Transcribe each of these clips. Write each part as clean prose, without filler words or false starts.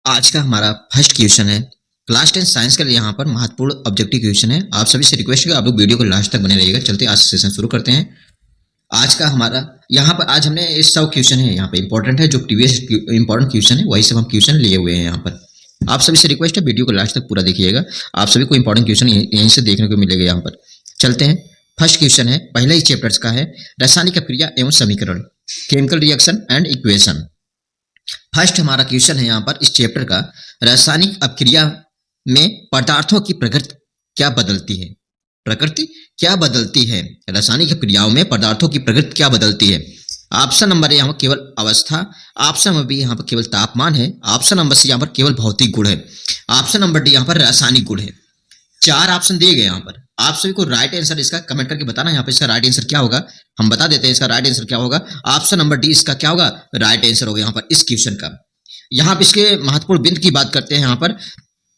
आज का हमारा फर्स्ट क्वेश्चन है क्लास 10 साइंस के लिए यहाँ पर महत्वपूर्ण ऑब्जेक्टिव क्वेश्चन है। आप सभी से रिक्वेस्ट है आप लोग वीडियो को लास्ट तक बने रहिएगा। चलते आज सेशन शुरू करते हैं। आज का हमारा यहाँ पर आज हमने इस सब क्वेश्चन है यहाँ पे इंपॉर्टेंट है, जो प्रीवियस इंपॉर्टेंट क्वेश्चन है वही सब हम क्वेश्चन लिए हुए हैं यहाँ पर। आप सभी से रिक्वेस्ट है वीडियो को लास्ट तक पूरा देखिएगा, आप सभी को इंपॉर्टेंट क्वेश्चन यहीं से देखने को मिलेगा यहाँ पर। चलते हैं, फर्स्ट क्वेश्चन है पहले ही चैप्टर्स का है, रासायनिक अभिक्रिया एवं समीकरण, chemical reaction and equation. First हमारा क्वेश्चन है यहाँ पर इस चैप्टर का, रासायनिक अभिक्रिया में पदार्थों की प्रकृति क्या बदलती है। प्रकृति क्या बदलती है, रासायनिक अभिक्रियाओं में पदार्थों की प्रकृति क्या बदलती है। ऑप्शन नंबर ए यहाँ पर केवल अवस्था, ऑप्शन नंबर बी यहाँ पर केवल तापमान है, ऑप्शन नंबर सी यहाँ पर केवल भौतिक गुण है, ऑप्शन नंबर डी यहाँ पर रासायनिक गुण है। चार ऑप्शन दिए गए यहाँ पर, आप सभी को राइट आंसर इसका कमेंट करके बताना यहाँ पे इसका राइट आंसर क्या होगा। हम बता देते हैं इसका राइट आंसर क्या होगा। ऑप्शन नंबर डी इसका क्या होगा, राइट आंसर होगा यहाँ पर इस क्वेश्चन का। यहाँ पे इसके महत्वपूर्ण बिंदु की बात करते हैं। यहाँ पर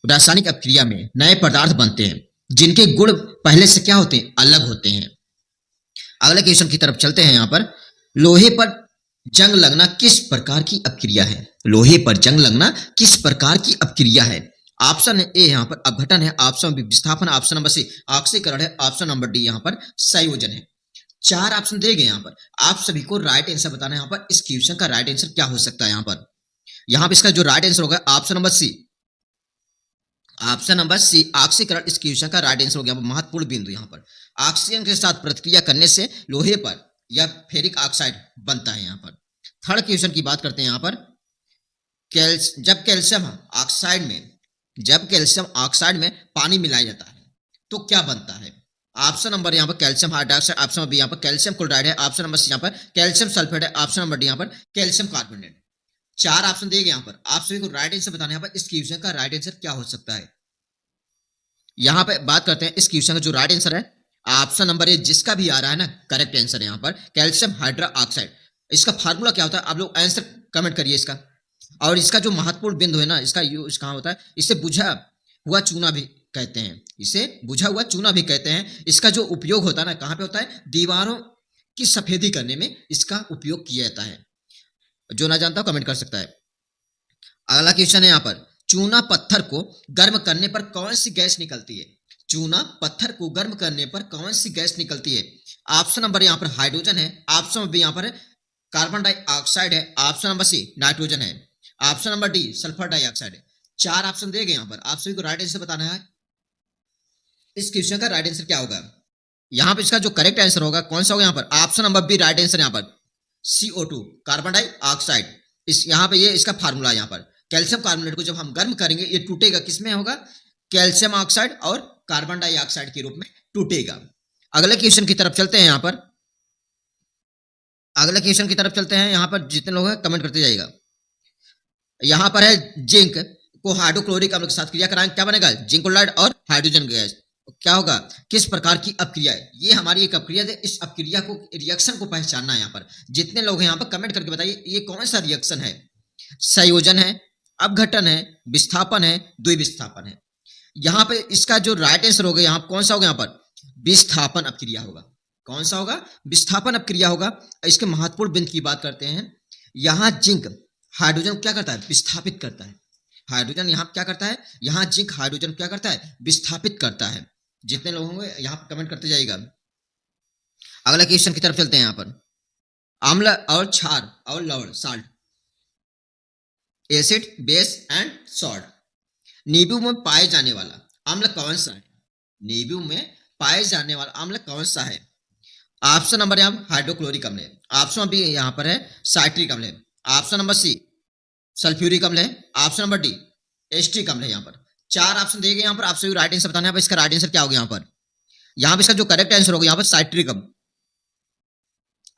रासायनिक अभिक्रिया में नए पदार्थ बनते हैं जिनके गुण पहले से क्या होते हैं, अलग होते हैं। अगले क्वेश्चन की तरफ चलते हैं। यहाँ पर लोहे पर जंग लगना किस प्रकार की अभिक्रिया है। लोहे पर जंग लगना किस प्रकार की अभिक्रिया है। ऑप्शन ए यहाँ पर अपघटन है, ऑप्शन बी विस्थापन, ऑप्शन नंबर सी ऑक्सीकरण है, ऑप्शन नंबर डी यहाँ पर संयोजन है। चार ऑप्शन दिए गए यहाँ पर, आप सभी को राइट आंसर बताना है यहाँ पर इस क्वेश्चन का राइट आंसर क्या हो सकता है। यहाँ पर इसका जो राइट आंसर होगा option number C, option number C ऑक्सीकरण इस क्वेश्चन का राइट आंसर हो गया। महत्वपूर्ण बिंदु यहाँ पर, ऑक्सीजन के साथ प्रतिक्रिया करने से लोहे पर या फेरिक ऑक्साइड बनता है। यहाँ पर थर्ड क्वेश्चन की बात करते हैं। यहाँ पर जब कैल्शियम ऑक्साइड में पानी मिलाया जाता है तो क्या बनता है। ऑप्शन नंबर यहाँ पर calcium hydroxide, option number B यहाँ पर कैल्शियम क्लोराइड है, ऑप्शन नंबर सी यहाँ पर कैल्शियम सल्फेट है, ऑप्शन नंबर डी यहाँ पर कैल्शियम कार्बोनेट। चार ऑप्शन दिए गए यहाँ पर, आप सभी को राइट आंसर बताना है यहाँ पर इस क्वेश्चन का राइट आंसर क्या हो सकता है। यहाँ पे बात करते हैं इस क्वेश्चन का जो राइट आंसर है, ऑप्शन नंबर ए जिसका भी आ रहा है ना करेक्ट आंसर है यहाँ पर कैल्शियम हाइड्रोक्साइड। इसका फार्मूला क्या होता है आप लोग आंसर कमेंट करिए इसका। और इसका जो महत्वपूर्ण बिंदु है ना, इसका यूज कहाँ होता है, इसे बुझा हुआ चूना भी कहते हैं, इसे बुझा हुआ चूना भी कहते हैं। इसका जो उपयोग होता है ना कहाँ पे होता है, दीवारों की सफेदी करने में इसका उपयोग किया जाता है। जो ना जानता हो कमेंट कर सकता है। अगला क्वेश्चन है यहाँ पर, चूना पत्थर को गर्म करने पर कौन सी गैस निकलती है। चूना पत्थर को गर्म करने पर कौन सी गैस निकलती है। ऑप्शन नंबर यहाँ पर हाइड्रोजन है, ऑप्शन नंबर बी यहाँ पर कार्बन डाइऑक्साइड है, ऑप्शन नंबर सी नाइट्रोजन है, option number D sulphur dioxide है। चार ऑप्शन दिए गए यहाँ पर, आप सभी को राइट आंसर बताना है इस क्वेश्चन का राइट आंसर क्या होगा। यहाँ पर इसका जो करेक्ट आंसर होगा कौन सा होगा, यहाँ पर option number B right answer यहाँ पर CO2 कार्बन डाइऑक्साइड। इस यहाँ पे ये इसका फार्मूला यहाँ पर कैल्शियम कार्बोनेट को जब हम गर्म करेंगे ये टूटेगा, किसमें होगा, कैल्शियम ऑक्साइड और कार्बन डाइऑक्साइड के रूप में टूटेगा। अगले क्वेश्चन की तरफ चलते हैं। यहाँ पर अगले क्वेश्चन की तरफ चलते हैं। यहाँ पर जितने लोग हैं कमेंट करते जाइएगा। यहाँ पर है जिंक को हाइड्रोक्लोरिक अम्ल के साथ क्रिया कराएं क्या बनेगा, जिंक क्लोराइड और हाइड्रोजन गैस। क्या होगा, किस प्रकार की अपक्रिया है। ये हमारी एक अपक्रिया है, इस अपक्रिया को रिएक्शन को पहचानना है। यहाँ पर जितने लोग हैं यहाँ पर कमेंट करके बताइए ये कौन सा रिएक्शन है। संयोजन है, अपघटन है, विस्थापन है, द्विविस्थापन है। यहाँ पे इसका जो राइट आंसर होगा यहाँ कौन सा होगा, यहाँ पर विस्थापन अपक्रिया होगा। कौन सा होगा, विस्थापन अपक्रिया होगा। इसके महत्वपूर्ण बिंदु की बात करते हैं। यहाँ जिंक हाइड्रोजन क्या करता है, विस्थापित करता है। हाइड्रोजन यहाँ क्या करता है, यहाँ जिंक हाइड्रोजन क्या करता है, विस्थापित करता है। जितने लोग होंगे यहाँ पर कमेंट करते जाइएगा। अगला क्वेश्चन की तरफ चलते हैं। यहाँ पर अम्ल और क्षार और लवण salt, acid base and salt, नींबू में पाए जाने वाला अम्ल कौन सा है। नींबू में पाए जाने वाला अम्ल कौन सा है। ऑप्शन नंबर यहाँ हाइड्रोक्लोरिक अम्ल है, ऑप्शन नंबर बी यहाँ पर है साइट्रिक अम्ल है, ऑप्शन नंबर सी सल्फ्यूरिक अम्ल है, ऑप्शन नंबर डी एस्टिक अम्ल है। यहाँ पर चार ऑप्शन दिए गए। यहाँ पर आप सभी राइट आंसर बताना है इसका राइट आंसर क्या होगा। यहाँ पर इसका जो करेक्ट आंसर होगा यहाँ पर साइट्रिक अम्ल।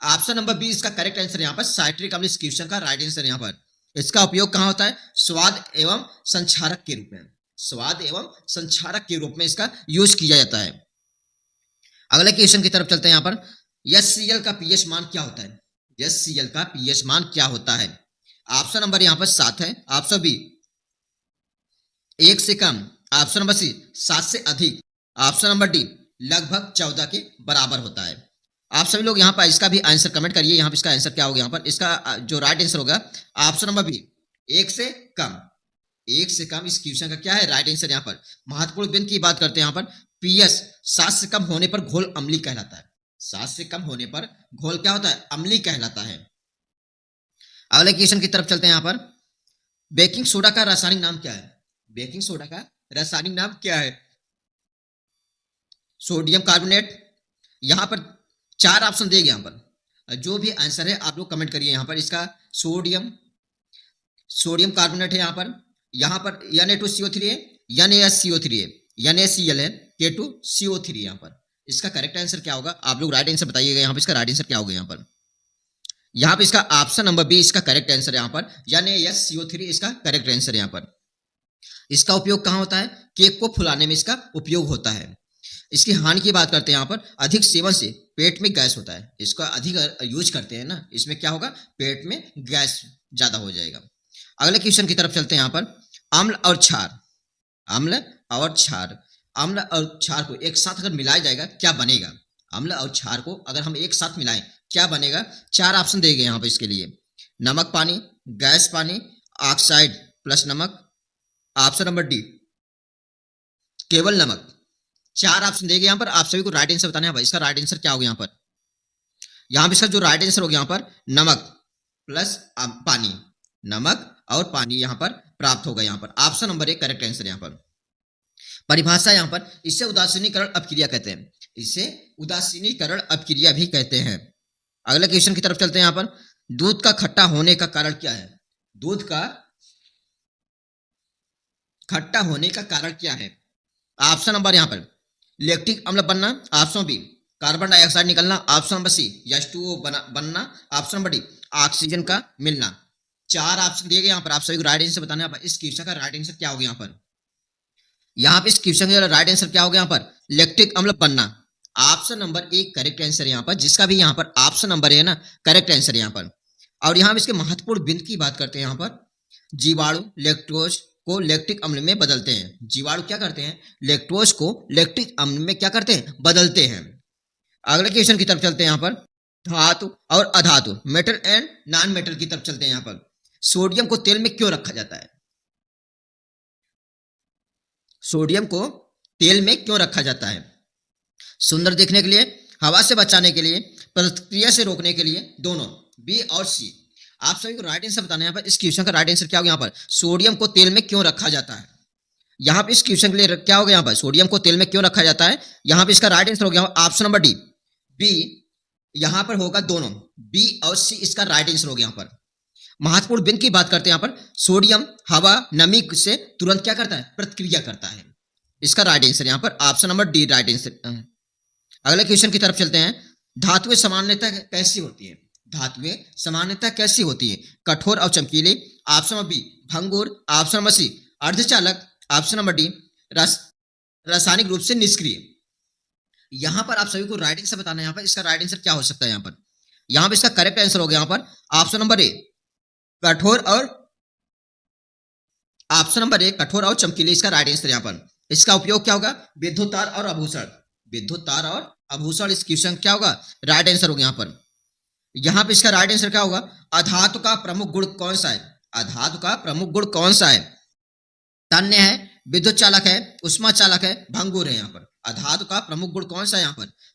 ऑप्शन नंबर बी इसका करेक्ट आंसर यहाँ पर साइट्रिक अम्ल इस क्वेश्चन का राइट आंसर। यहाँ पर इसका उपयोग कहाँ होता है, स्वाद एवं संक्षारक के रूप में, स्वाद एवं संक्षारक के रूप में इसका यूज किया जाता है। अगले क्वेश्चन की तरफ चलते हैं। यहाँ पर HCl का पीएच मान क्या होता है। HCl का पीएच मान क्या होता है। ऑप्शन नंबर यहाँ पर 7 है, ऑप्शन बी 1 से कम, ऑप्शन नंबर सी 7 से अधिक, ऑप्शन नंबर डी लगभग 14 के बराबर होता है। आप सभी लोग यहाँ पर इसका भी आंसर कमेंट करिए। यहाँ पर इसका आंसर क्या होगा। यहाँ पर इसका जो राइट आंसर होगा ऑप्शन नंबर बी 1 से कम। 1 से कम इस क्वेश्चन का क्या है राइट आंसर यहाँ पर। महत्वपूर्ण बिंदु की बात करते हैं यहाँ पर, पीएस 7 से कम होने पर घोल अम्लीय कहलाता है। 7 से कम होने पर घोल क्या होता है, अम्लीय कहलाता है। अगले क्वेश्चन की तरफ चलते हैं यहाँ पर, बेकिंग सोडा का रासायनिक नाम क्या है। बेकिंग सोडा का रासायनिक नाम क्या है। Sodium carbonate. यहाँ पर 4 ऑप्शन दिए गए, यहाँ पर जो भी आंसर है आप लोग कमेंट करिए। यहाँ पर इसका सोडियम कार्बोनेट है, यहाँ पर Na2CO3 है, NaSCO3 है, NaCl है, K2CO3 यहाँ पर। इसका करेक्ट आंसर क्या होगा, आप लोग राइट आंसर बताइएगा। यहाँ पर इसका राइट आंसर क्या होगा। यहाँ पर इसका ऑप्शन नंबर बी इसका करेक्ट आंसर है। यहाँ पर NaSCO3 इसका करेक्ट आंसर है। यहाँ पर इसका उपयोग कहाँ होता है, केक को फुलाने में इसका उपयोग होता है। इसकी हानि की बात करते हैं, यहाँ पर अधिक सेवन से पेट में गैस होता है। इसका अधिक यूज करते हैं ना, इसमें क्या होगा, पेट में गैस ज्यादा हो जाएगा। अगले क्वेश्चन की तरफ चलते हैं। यहाँ पर अम्ल और क्षार, अम्ल और क्षार, अम्ल और क्षार को एक साथ अगर मिलाया जाएगा क्या बनेगा। अम्ल और क्षार को अगर हम एक साथ मिलाएं क्या बनेगा। 4 ऑप्शन दिए गए यहाँ पर इसके लिए, नमक पानी, गैस पानी, ऑक्साइड प्लस नमक, ऑप्शन नंबर डी केवल नमक। 4 ऑप्शन दिए गए यहाँ पर, आप सभी को राइट आंसर बताना है भाई। इसका राइट आंसर क्या होगा। यहाँ पर इसका जो राइट आंसर होगा यहाँ पर नमक प्लस पानी, नमक और पानी यहाँ पर प्राप्त होगा। यहाँ पर ऑप्शन नंबर 1 करेक्ट आंसर। यहाँ पर परिभाषा यहाँ पर, इसे उदासीनीकरण अपक्रिया कहते हैं। इसे उदासीनीकरण अपक्रिया भी कहते हैं। अगले क्वेश्चन की तरफ चलते हैं। यहाँ पर दूध का खट्टा होने का कारण क्या है। दूध का खट्टा होने का कारण क्या है। ऑप्शन नंबर यहाँ पर लैक्टिक अम्ल बनना, ऑप्शन बी कार्बन डाइऑक्साइड निकलना, ऑप्शन नंबर सी H2O बनना, ऑप्शन नंबर डी ऑक्सीजन का मिलना। 4 ऑप्शन दिए गए यहाँ पर, आप सभी को राइट आंसर बताना है। इस क्वेश्चन का राइट आंसर क्या होगा। यहाँ पर इस क्वेश्चन का राइट आंसर क्या होगा। यहाँ पर लैक्टिक अम्ल बनना, ऑप्शन नंबर 1 करेक्ट आंसर। यहाँ पर जिसका भी यहाँ पर ऑप्शन नंबर है ना, करेक्ट आंसर यहाँ पर। और यहाँ इसके महत्वपूर्ण बिंदु की बात करते हैं। यहाँ पर जीवाणु लैक्टोज को लैक्टिक अम्ल में बदलते हैं। जीवाणु क्या करते हैं, लैक्टोज को लैक्टिक अम्ल में क्या करते हैं, बदलते हैं। अगले क्वेश्चन की तरफ चलते हैं। यहाँ पर धातु और अधातु, मेटल एंड नॉन मेटल की तरफ चलते हैं। यहाँ पर सोडियम को तेल में क्यों रखा जाता है। सोडियम को तेल में क्यों रखा जाता है। सुंदर दिखने के लिए, हवा से बचाने के लिए, प्रतिक्रिया से रोकने के लिए, दोनों, बी और सी। आप सभी को राइट आंसर बताना है। यहाँ पर इस क्वेश्चन का राइट आंसर क्या होगा। यहाँ पर सोडियम को तेल में क्यों रखा जाता है। यहाँ पे इस क्वेश्चन के लिए क्या होगा। यहाँ पर सोडियम को तेल में क्यों रखा जाता है। यहाँ पे इसका राइट आंसर हो गया ऑप्शन नंबर डी, बी। यहाँ पर होगा दोनों, बी और सी इसका राइट आंसर हो गया। यहाँ पर महत्वपूर्ण बिंदु की बात करते हैं। यहाँ पर सोडियम हवा नमी से तुरंत क्या करता है, प्रतिक्रिया करता है। इसका राइट आंसर यहाँ पर option number D right answer. अगले क्वेश्चन की तरफ चलते हैं। धातुएं सामान्यतः कैसी होती है। धातुएं सामान्यतः कैसी होती है, कठोर और चमकीली, ऑप्शन नंबर बी भंगुर, ऑप्शन नंबर सी अर्धचालक, ऑप्शन नंबर डी रासायनिक रूप से निष्क्रिय। यहां पर आप सभी को राइट आंसर बताना है। यहाँ पर इसका राइट आंसर क्या हो सकता है। यहाँ पर इसका करेक्ट आंसर हो गया यहाँ पर ऑप्शन नंबर ए कठोर और, ऑप्शन नंबर ए कठोर और चमकीले इसका राइट आंसर। यहाँ पर इसका उपयोग क्या होगा, विद्युत तार और आभूषण, विद्युत तार और आभूषण इस क्वेश्चन क्या होगा, राइट आंसर होगा। यहाँ पर इसका राइट आंसर क्या होगा, अधातु का प्रमुख गुण कौन सा है। अधातु का प्रमुख गुण कौन सा है, तन्य है, विद्युत चालक है, उष्मा चालक है, भंगुर है। यहाँ पर अधातु का प्रमुख गुण कौन सा है।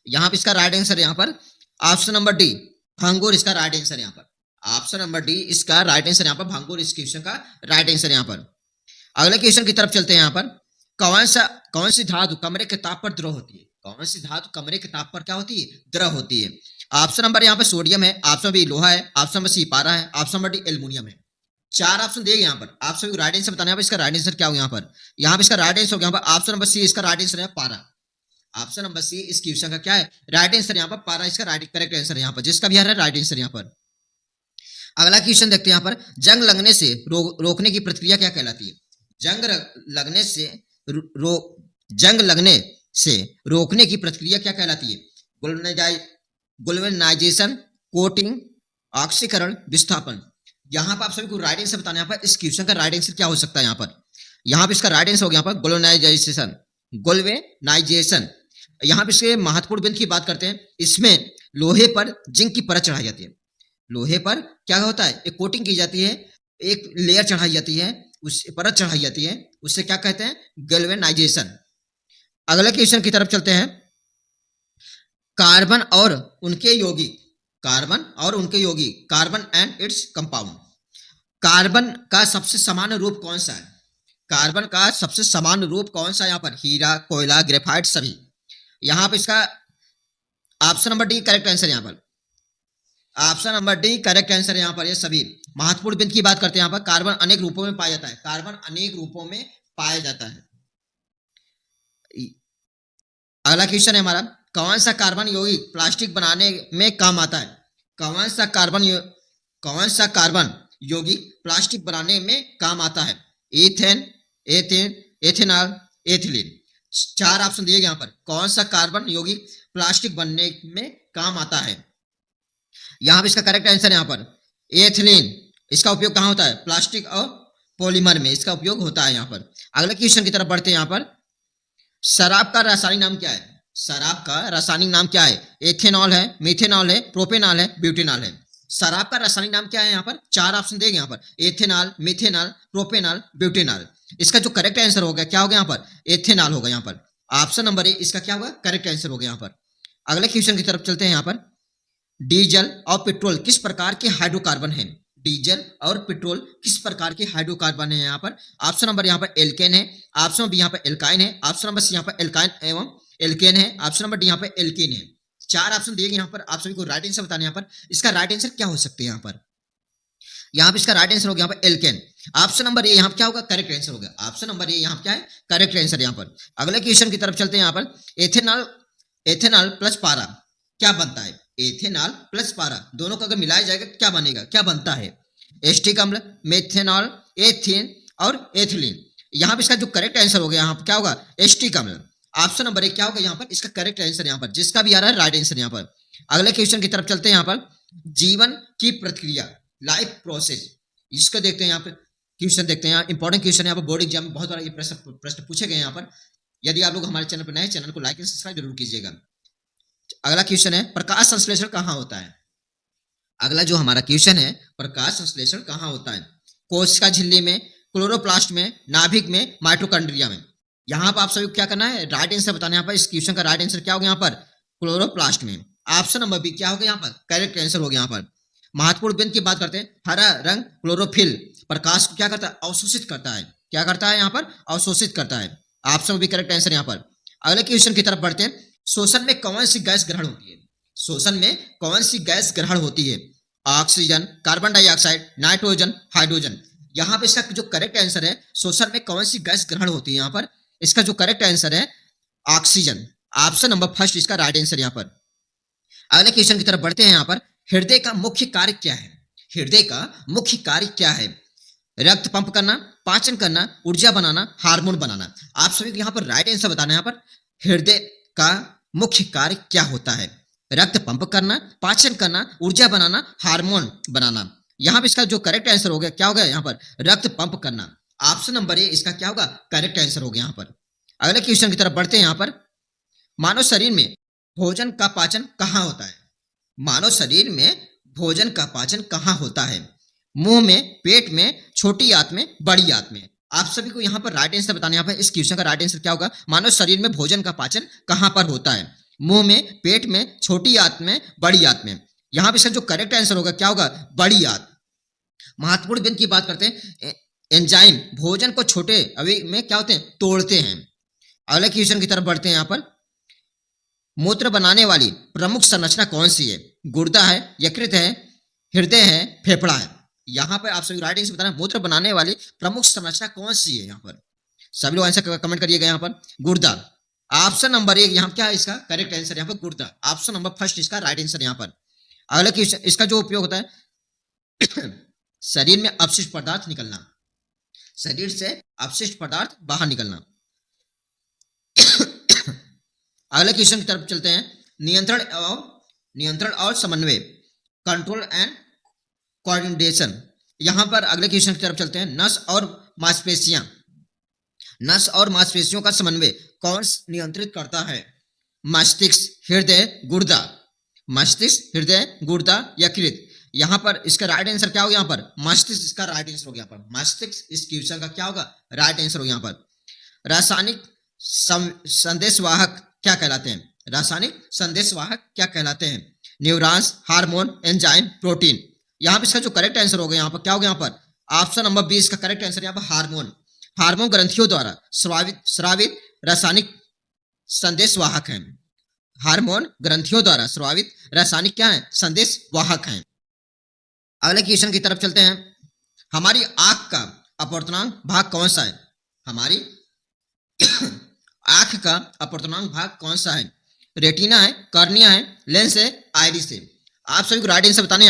यहाँ पर इसका राइट आंसर यहाँ पर ऑप्शन नंबर डी भंगुर इसका राइट आंसर। यहाँ पर ऑप्शन नंबर डी इसका राइट आंसर। यहाँ पर भंगुर इस क्वेश्चन का राइट आंसर। यहाँ पर अगले क्वेश्चन की तरफ चलते हैं। यहाँ पर कौन सी धातु कमरे के ताप पर द्रव होती है। कौन सी धातु कमरे के ताप पर क्या होती है, द्रव होती है। ऑप्शन नंबर यहाँ पर सोडियम है, ऑप्शन बी लोहा है, ऑप्शन नंबर सी पारा है, ऑप्शन नंबर डी एल्युमिनियम है। 4 ऑप्शन दिए यहाँ पर, आप सभी राइट आंसर बताना है। इसका राइट आंसर क्या होगा। यहाँ पर इसका राइट आंसर होगा ऑप्शन नंबर सी इसका राइट आंसर है पारा। ऑप्शन नंबर सी इस क्वेश्चन का क्या है, राइट आंसर। यहाँ पर पारा इसका राइट करेक्ट आंसर यहाँ पर, जिसका भी है राइट आंसर। यहाँ पर अगला क्वेश्चन देखते हैं। यहाँ पर जंग लगने से रोकने की प्रक्रिया क्या कहलाती है। जंग लगने से रोकने की प्रक्रिया क्या कहलाती है। गुल्वेनाइजेशन, कोटिंग, ऑक्सीकरण, विस्थापन। यहाँ पर आप सभी को राइट आंसर बताना है। यहाँ पर इस क्वेश्चन का राइट आंसर क्या हो सकता है। यहाँ पर इसका राइट आंसर हो गया यहाँ पर गुल्वेनाइजेशन। यहाँ पे इसके महत्वपूर्ण बिंदु की बात करते हैं। इसमें लोहे पर जिंक की परत चढ़ाई जाती है। लोहे पर क्या होता है, एक कोटिंग की जाती है, एक लेयर चढ़ाई जाती है। उस परत चढ़ाई जाती है, उससे क्या कहते हैं? गैल्वेनाइजेशन। अगले क्वेश्चन की तरफ चलते हैं। कार्बन और उनके यौगिक, कार्बन और उनके यौगिक, carbon and its compound. Carbon का सबसे सामान्य रूप कौन सा है? कार्बन का सबसे सामान्य रूप कौन सा? यहाँ पर हीरा, कोयला, ग्रेफाइट सभी। यहाँ पर इसका option number D correct answer. यहाँ पर option number D correct answer. यहाँ पर ये सभी महत्वपूर्ण बिंदु की बात करते हैं। यहाँ पर कार्बन अनेक रूपों में पाया जाता है, कार्बन अनेक रूपों में पाया जाता है। अगला क्वेश्चन है हमारा, कौन सा कार्बन यौगिक प्लास्टिक बनाने में काम आता है? कौन सा कार्बन यौगिक प्लास्टिक बनाने में काम आता है? Ethane, ethane, ethanol, ethylene. चार ऑप्शन दिए गए यहाँ पर। कौन सा कार्बन यौगिक प्लास्टिक बनने में काम आता है? यहाँ पर इसका करेक्ट आंसर है यहाँ पर एथिलीन। इसका उपयोग कहाँ होता है? प्लास्टिक और पॉलीमर में इसका उपयोग होता है यहाँ पर। अगले क्वेश्चन की तरफ बढ़ते हैं। यहाँ पर शराब का रासायनिक नाम क्या है? शराब का रासायनिक नाम क्या है? एथेनॉल है, मिथेनॉल है, प्रोपेनॉल है, ब्यूटेनॉल है। शराब का रासायनिक नाम क्या है? यहाँ पर चार ऑप्शन देंगे यहाँ पर, एथेनॉल, मिथेनॉल, प्रोपेनॉल, ब्यूटेनॉल। इसका जो करेक्ट आंसर होगा क्या होगा? यहाँ पर एथेनॉल होगा। यहाँ पर ऑप्शन नंबर ए इसका क्या होगा? करेक्ट आंसर होगा यहाँ पर। अगले क्वेश्चन की तरफ चलते हैं। यहाँ पर डीजल और पेट्रोल किस प्रकार के हाइड्रोकार्बन है? डीजल और पेट्रोल किस प्रकार के हाइड्रोकार्बन है? यहाँ पर ऑप्शन नंबर यहाँ पर एल्केन है, ऑप्शन बी यहाँ पर एल्काइन है, ऑप्शन नंबर सी यहाँ पर एल्काइन एवं एल्केन है, ऑप्शन नंबर डी यहाँ पर एल्केन है। चार ऑप्शन दिए गए यहाँ पर, आप सभी को राइट आंसर बताना। यहाँ पर इसका राइट आंसर क्या हो सकते हैं? यहाँ पर इसका राइट आंसर हो गया यहाँ पर एल्केन। ऑप्शन नंबर ए यहाँ पर क्या होगा? करेक्ट आंसर हो गया। ऑप्शन नंबर ए यहाँ क्या है? Correct answer. यहाँ पर अगले क्वेश्चन की तरफ चलते हैं। यहाँ पर एथेनॉल प्लस पारा क्या बनता है? एथेनॉल प्लस पारा दोनों को अगर मिलाया जाएगा क्या बनेगा, क्या बनता है? एस्टिक अम्ल, मेथेनॉल, एथेन और एथिलीन। यहाँ पे इसका जो करेक्ट आंसर हो गया यहाँ पर क्या होगा? एस्टिक अम्ल। ऑप्शन नंबर एक क्या होगा? यहाँ पर इसका करेक्ट आंसर यहाँ पर, जिसका भी आ रहा है राइट आंसर। यहाँ पर अगले क्वेश्चन की तरफ चलते हैं। यहाँ पर जीवन की प्रक्रिया, लाइफ प्रोसेस, इसको देखते हैं। यहाँ पर क्वेश्चन देखते हैं, इंपॉर्टेंट क्वेश्चन है। यहाँ पर बोर्ड एग्जाम में बहुत बार ये प्रश्न पूछे गए। यहाँ पर यदि आप लोग हमारे चैनल पर नए, चैनल को लाइक एंड सब्सक्राइब जरूर कीजिएगा। अगला क्वेश्चन है, प्रकाश संश्लेषण कहाँ होता है? अगला जो हमारा क्वेश्चन है, प्रकाश संश्लेषण कहाँ होता है? कोशिका झिल्ली में, क्लोरोप्लास्ट में, नाभिक में, माइटोकॉन्ड्रिया में। यहाँ पर आप सभी को क्या करना है? राइट आंसर बताना है। यहाँ पर इस क्वेश्चन का राइट आंसर क्या होगा? यहाँ पर क्लोरोप्लास्ट में। ऑप्शन नंबर बी क्या होगा? यहाँ पर करेक्ट आंसर हो गया। यहाँ पर महत्वपूर्ण बिंदु की बात करते हैं। हरा रंग क्लोरोफिल प्रकाश को क्या करता है? अवशोषित करता है। क्या करता है? यहाँ पर अवशोषित करता है। Option B correct answer. यहाँ पर अगले क्वेश्चन की तरफ बढ़ते हैं। शोषण में कौन सी गैस ग्रहण होती है? शोषण में कौन सी गैस ग्रहण होती है? Oxygen, carbon dioxide, nitrogen, hydrogen. यहाँ पे इसका जो करेक्ट आंसर है, शोषण में कौन सी गैस ग्रहण होती है? यहाँ पर इसका जो करेक्ट आंसर है ऑक्सीजन। ऑप्शन नंबर फर्स्ट इसका राइट आंसर। यहाँ पर अगले क्वेश्चन की तरफ बढ़ते हैं। यहाँ पर हृदय का मुख्य कार्य क्या है? हृदय का मुख्य कार्य क्या है? रक्त पंप करना, पाचन करना, ऊर्जा बनाना, हार्मोन बनाना। आप सभी को यहाँ पर राइट आंसर बताना है। यहाँ पर हृदय का मुख्य कार्य क्या होता है? रक्त पंप करना, पाचन करना, ऊर्जा बनाना, हार्मोन बनाना। यहाँ पे इसका जो करेक्ट आंसर हो गया क्या होगा? यहाँ पर रक्त पंप करना। ऑप्शन नंबर ए इसका क्या होगा? करेक्ट आंसर हो गया। यहाँ पर अगले क्वेश्चन की तरफ बढ़ते हैं। यहाँ पर मानव शरीर में भोजन का पाचन कहाँ होता है? मानव शरीर में भोजन का पाचन कहाँ होता है? मुंह में, पेट में, छोटी आंत में, बड़ी आंत में। आप सभी को यहाँ पर राइट आंसर बताना। यहाँ पर इस क्वेश्चन का राइट आंसर क्या होगा? मानव शरीर में भोजन का पाचन कहाँ पर होता है? मुंह में, पेट में, छोटी आंत में, बड़ी आंत में। यहाँ पे इसका जो करेक्ट आंसर होगा क्या होगा? बड़ी आंत। महत्वपूर्ण बिंदु की बात करते हैं। एंजाइम भोजन को छोटे अवयव में क्या होते हैं? तोड़ते हैं। अगले क्वेश्चन की तरफ बढ़ते हैं। यहाँ पर मूत्र बनाने वाली प्रमुख संरचना कौन सी है? गुर्दा है, यकृत है, हृदय है, फेफड़ा है। यहाँ पर आप सभी राइट आंसर बताना, मूत्र बनाने वाली प्रमुख संरचना कौन सी है? यहाँ पर सभी लोग आंसर कमेंट करिएगा। यहाँ पर गुर्दा। ऑप्शन नंबर एक यहाँ क्या है? इसका करेक्ट आंसर यहाँ पर गुर्दा। ऑप्शन नंबर फर्स्ट इसका राइट आंसर। यहाँ पर अगला क्वेश्चन, इसका जो उपयोग होता है शरीर में अपशिष्ट पदार्थ निकलना, शरीर से अपशिष्ट पदार्थ बाहर निकलना। अगले क्वेश्चन की तरफ चलते हैं। नियंत्रण और समन्वय, कंट्रोल एंड कोऑर्डिनेशन। यहां पर अगले क्वेश्चन की तरफ चलते हैं। नस और मांसपेशियां, नस और मांसपेशियों का समन्वय कौन नियंत्रित करता है? मस्तिष्क, हृदय, गुर्दा। मस्तिष्क, हृदय, गुर्दा, यकृत। यहाँ पर इसका राइट आंसर क्या होगा? यहाँ पर मस्तिष्क इसका राइट आंसर होगा। यहाँ पर मस्तिष्क इस क्वेश्चन का क्या होगा? राइट आंसर होगा। यहाँ पर रासायनिक संदेशवाहक क्या कहलाते हैं? रासायनिक संदेशवाहक क्या कहलाते हैं? Neurons, hormone, enzyme, protein. यहाँ पे इसका जो करेक्ट आंसर होगा यहाँ पर क्या होगा? यहाँ पर ऑप्शन नंबर बी इसका करेक्ट आंसर। यहाँ पर हार्मोन। हार्मोन ग्रंथियों द्वारा स्रावित रासायनिक संदेशवाहक है। हार्मोन ग्रंथियों द्वारा स्रावित रासायनिक क्या है? संदेशवाहक है। अगले क्वेश्चन की तरफ चलते हैं। हमारी आंख का अपवर्तनांक भाग कौन सा है? हमारी आंख का अपवर्तनांक भाग कौन सा है? रेटिना है, कॉर्निया है, लेंस है, आइरिस है। आप सभी को राइट आंसर बताना।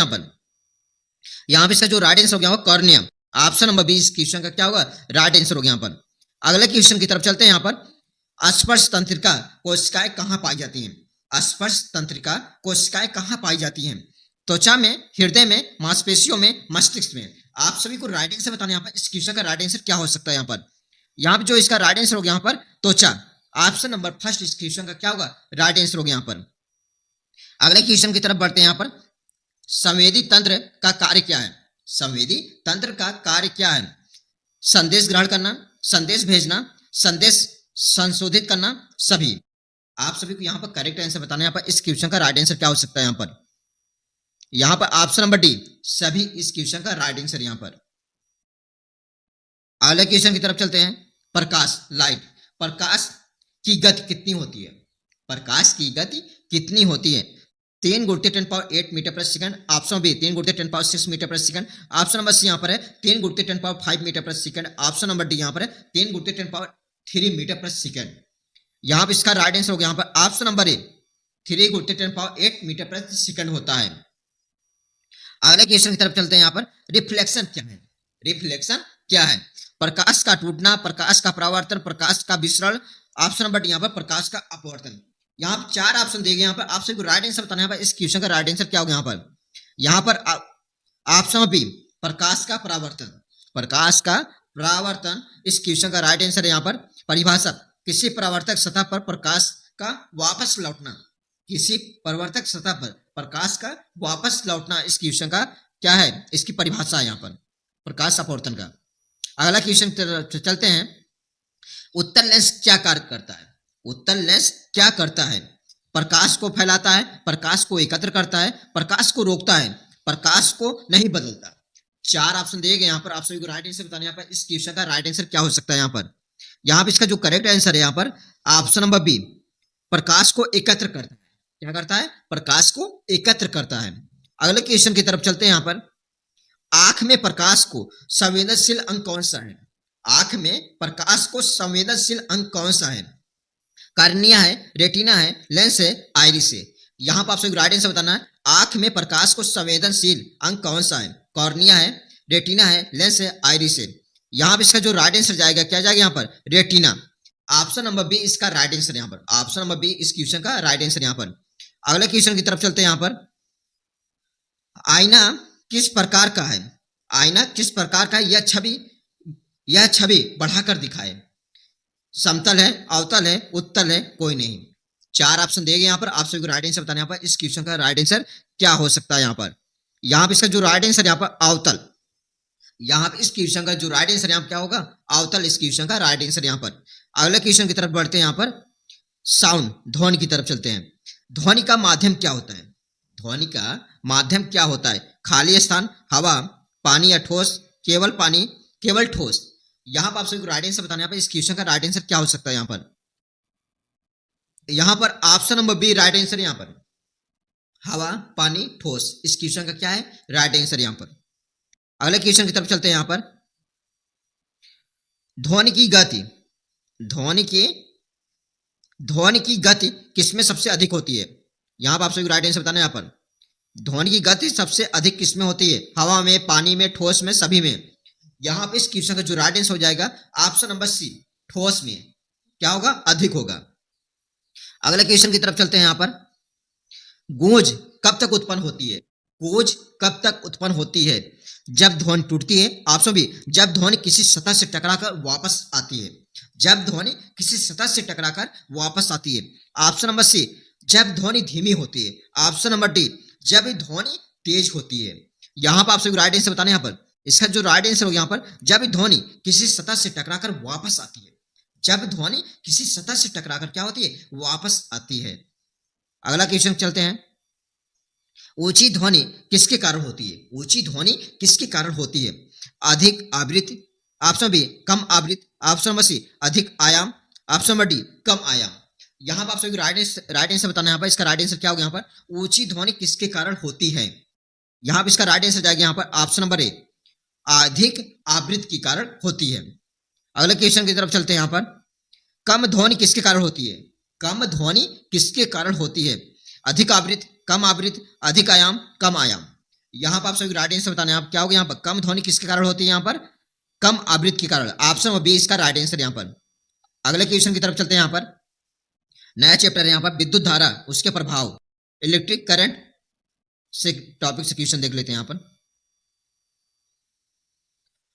यहाँ पे इसका जो राइट आंसर हो गया होगा कॉर्निया। ऑप्शन नंबर 20 क्वेश्चन का क्या होगा? राइट आंसर हो गया। यहाँ पर अगले क्वेश्चन की तरफ चलते हैं। यहाँ पर स्पर्श तंत्रिका कोशिकाएं कहाँ पाई जाती हैं? स्पर्श तंत्रिका कोशिकाएं कहाँ पाई जाती हैं? त्वचा में, हृदय में, मांसपेशियों में, मस्तिष्क में। आप सभी को राइट आंसर बताना। यहाँ पर इस क्वेश्चन का राइट आंसर क्या हो सकता है? यहाँ पर जो इसका राइट आंसर हो गया यहाँ पर त्वचा। ऑप्शन नंबर फर्स्ट इस क्वेश्चन का क्या होगा? राइट आंसर हो गया। यहाँ पर अगले क्वेश्चन की तरफ बढ़ते हैं। यहाँ पर संवेदी तंत्र का कार्य क्या है? संवेदी तंत्र का कार्य क्या है? संदेश ग्रहण करना, संदेश भेजना, संदेश संशोधित करना, सभी। आप सभी को यहाँ पर करेक्ट आंसर बताना। यहाँ पर इस क्वेश्चन का राइट आंसर क्या हो सकता है? यहाँ पर ऑप्शन नंबर डी सभी इस क्वेश्चन का राइट आंसर। यहाँ पर अगले क्वेश्चन की तरफ चलते हैं। प्रकाश, लाइट, प्रकाश की गति कितनी होती है? प्रकाश की गति कितनी होती है? 3 × 10⁸ मीटर प्रति सेकंड। ऑप्शन बी 3 × 10⁻6 मीटर प्रति सेकंड। ऑप्शन नंबर सी यहाँ पर है 3 × 10⁵ मीटर प्रति सेकंड। ऑप्शन नंबर डी यहाँ पर है 3 × 10⁻3 मीटर प्रति सेकंड। यहाँ पर इसका राइट आंसर होगा यहाँ पर ऑप्शन नंबर ए 3 × 10⁸ मीटर प्रति सेकंड होता है। अगले क्वेश्चन की तरफ चलते हैं। यहाँ पर रिफ्लेक्शन क्या है? रिफ्लेक्शन क्या है? प्रकाश का टूटना, प्रकाश का परावर्तन, प्रकाश का विसरण। ऑप्शन नंबर डी यहाँ पर प्रकाश का अपवर्तन। यहाँ पर 4 ऑप्शन दिए गए। यहाँ पर आप सभी को राइट आंसर बताना है। यहाँ पर इस क्वेश्चन का राइट आंसर क्या होगा? यहाँ पर ऑप्शन बी प्रकाश का परावर्तन। प्रकाश का परावर्तन इस क्वेश्चन का राइट आंसर है। यहाँ पर परिभाषा किसी परावर्तक सतह पर प्रकाश का वापस लौटना। किसी परावर्तक सतह पर प्रकाश का वापस लौटना इस क्वेश्चन का क्या है? इसकी परिभाषा है यहाँ पर प्रकाश अपवर्तन का। अगला क्वेश्चन चलते हैं। उत्तल लेंस क्या कार्य करता है? उत्तल लेंस क्या करता है? प्रकाश को फैलाता है, प्रकाश को एकत्र करता है, प्रकाश को रोकता है, प्रकाश को नहीं बदलता। 4 ऑप्शन दिए गए। यहाँ पर आप सभी को राइट आंसर बताना। यहाँ पर इस क्वेश्चन का राइट आंसर क्या हो सकता है? यहाँ पर इसका जो करेक्ट आंसर है यहाँ पर ऑप्शन नंबर बी प्रकाश को एकत्र करता है। क्या करता है? प्रकाश को एकत्र करता है। अगले क्वेश्चन की तरफ चलते हैं। यहाँ पर आंख में प्रकाश को संवेदनशील अंग कौन सा है? आंख में प्रकाश को संवेदनशील अंग कौन सा है? कार्निया है, रेटिना है, लेंस है, आइरिस है। यहाँ पर आप सभी राइट आंसर बताना है। आंख में प्रकाश को संवेदनशील अंग कौन सा है? कॉर्निया है, रेटिना है, लेंस है, आइरिस है। यहाँ पर इसका जो राइट आंसर जाएगा क्या जाएगा? यहाँ पर रेटिना। ऑप्शन नंबर बी इसका राइट आंसर। यहाँ पर ऑप्शन नंबर बी इस क्वेश्चन का राइट आंसर। यहाँ पर अगले क्वेश्चन की तरफ चलते हैं। यहाँ पर आईना किस प्रकार का है? आईना किस प्रकार का है? यह छवि बढ़ाकर दिखाए। समतल है, अवतल है, उत्तल है, कोई नहीं। 4 ऑप्शन दिए गए। यहाँ पर आप सभी को राइट आंसर बताना। यहाँ पर इस क्वेश्चन का राइट आंसर क्या हो सकता है? यहाँ पर इसका जो राइट आंसर यहाँ पर अवतल। यहाँ पर इस क्वेश्चन का जो राइट आंसर यहाँ पर क्या होगा? अवतल इस क्वेश्चन का राइट आंसर। यहाँ पर अगले क्वेश्चन की तरफ बढ़ते हैं। यहाँ पर साउंड, ध्वनि की तरफ चलते हैं। ध्वनि का माध्यम क्या होता है? ध्वनि का माध्यम क्या होता है? खाली स्थान, हवा, पानी या ठोस, केवल पानी, केवल ठोस। यहाँ पर आप सभी को राइट आंसर बताना। यहाँ पर इस क्वेश्चन का राइट आंसर क्या हो सकता है? यहाँ पर option number B right answer. यहाँ पर हवा, पानी, ठोस इस क्वेश्चन का क्या है? Right answer. यहाँ पर अगले क्वेश्चन की तरफ चलते हैं। यहाँ पर ध्वनि की गति, ध्वनि की गति किसमें सबसे अधिक होती है? यहाँ पर आप सभी राइट आंसर बताना। यहाँ पर ध्वनि की गति सबसे अधिक किसमें होती है? हवा में, पानी में, ठोस में, सभी में। यहाँ पे इस क्वेश्चन का जो राइट आंसर हो जाएगा ऑप्शन नंबर सी ठोस में। क्या होगा? अधिक होगा। अगले क्वेश्चन की तरफ चलते हैं। यहाँ पर गूंज कब तक उत्पन्न होती है? गूंज कब तक उत्पन्न होती है? जब ध्वनि टूटती है। ऑप्शन बी जब ध्वनि किसी सतह से टकराकर वापस आती है। जब ध्वनि किसी सतह से टकराकर वापस आती है। ऑप्शन नंबर सी जब ध्वनि धीमी होती है। ऑप्शन नंबर डी जब ध्वनि तेज होती है। यहाँ पर आप सभी राइट आंसर बताना यहाँ पर। इसका जो राइट आंसर होगा यहाँ पर, जब ध्वनि किसी सतह से टकराकर वापस आती है। जब ध्वनि किसी सतह से टकराकर क्या होती है, वापस आती है। अगला क्वेश्चन चलते हैं। ऊंची ध्वनि किसके कारण होती है? ऊंची ध्वनि किसके कारण होती है? अधिक आवृत्ति, ऑप्शन बी कम आवृत्ति, ऑप्शन नंबर सी अधिक आयाम, ऑप्शन नंबर डी कम आयाम। यहाँ पर आप सभी राइट आंसर बताना है। यहाँ पर इसका राइट आंसर क्या होगा? यहाँ पर ऊंची ध्वनि किसके कारण होती है? यहाँ पर इसका राइट आंसर जाएगा यहाँ पर ऑप्शन नंबर ए अधिक आवृत्ति के कारण होती है। अगले क्वेश्चन की तरफ चलते हैं। यहाँ पर कम ध्वनि किसके कारण होती है? कम ध्वनि किसके कारण होती है? अधिक आवृत्ति, कम आवृत्ति, अधिक आयाम, कम आयाम। यहाँ पर आप सभी राइट आंसर बताना है। आप क्या होगा यहाँ पर? कम ध्वनि किसके कारण होती है? यहाँ पर कम आवृत्ति के कारण, ऑप्शन नंबर बी इसका राइट आंसर यहाँ पर। अगले क्वेश्चन की तरफ चलते हैं। यहाँ पर नया चैप्टर है यहाँ पर विद्युत धारा, उसके प्रभाव, इलेक्ट्रिक करंट से टॉपिक से क्वेश्चन देख लेते हैं। यहाँ पर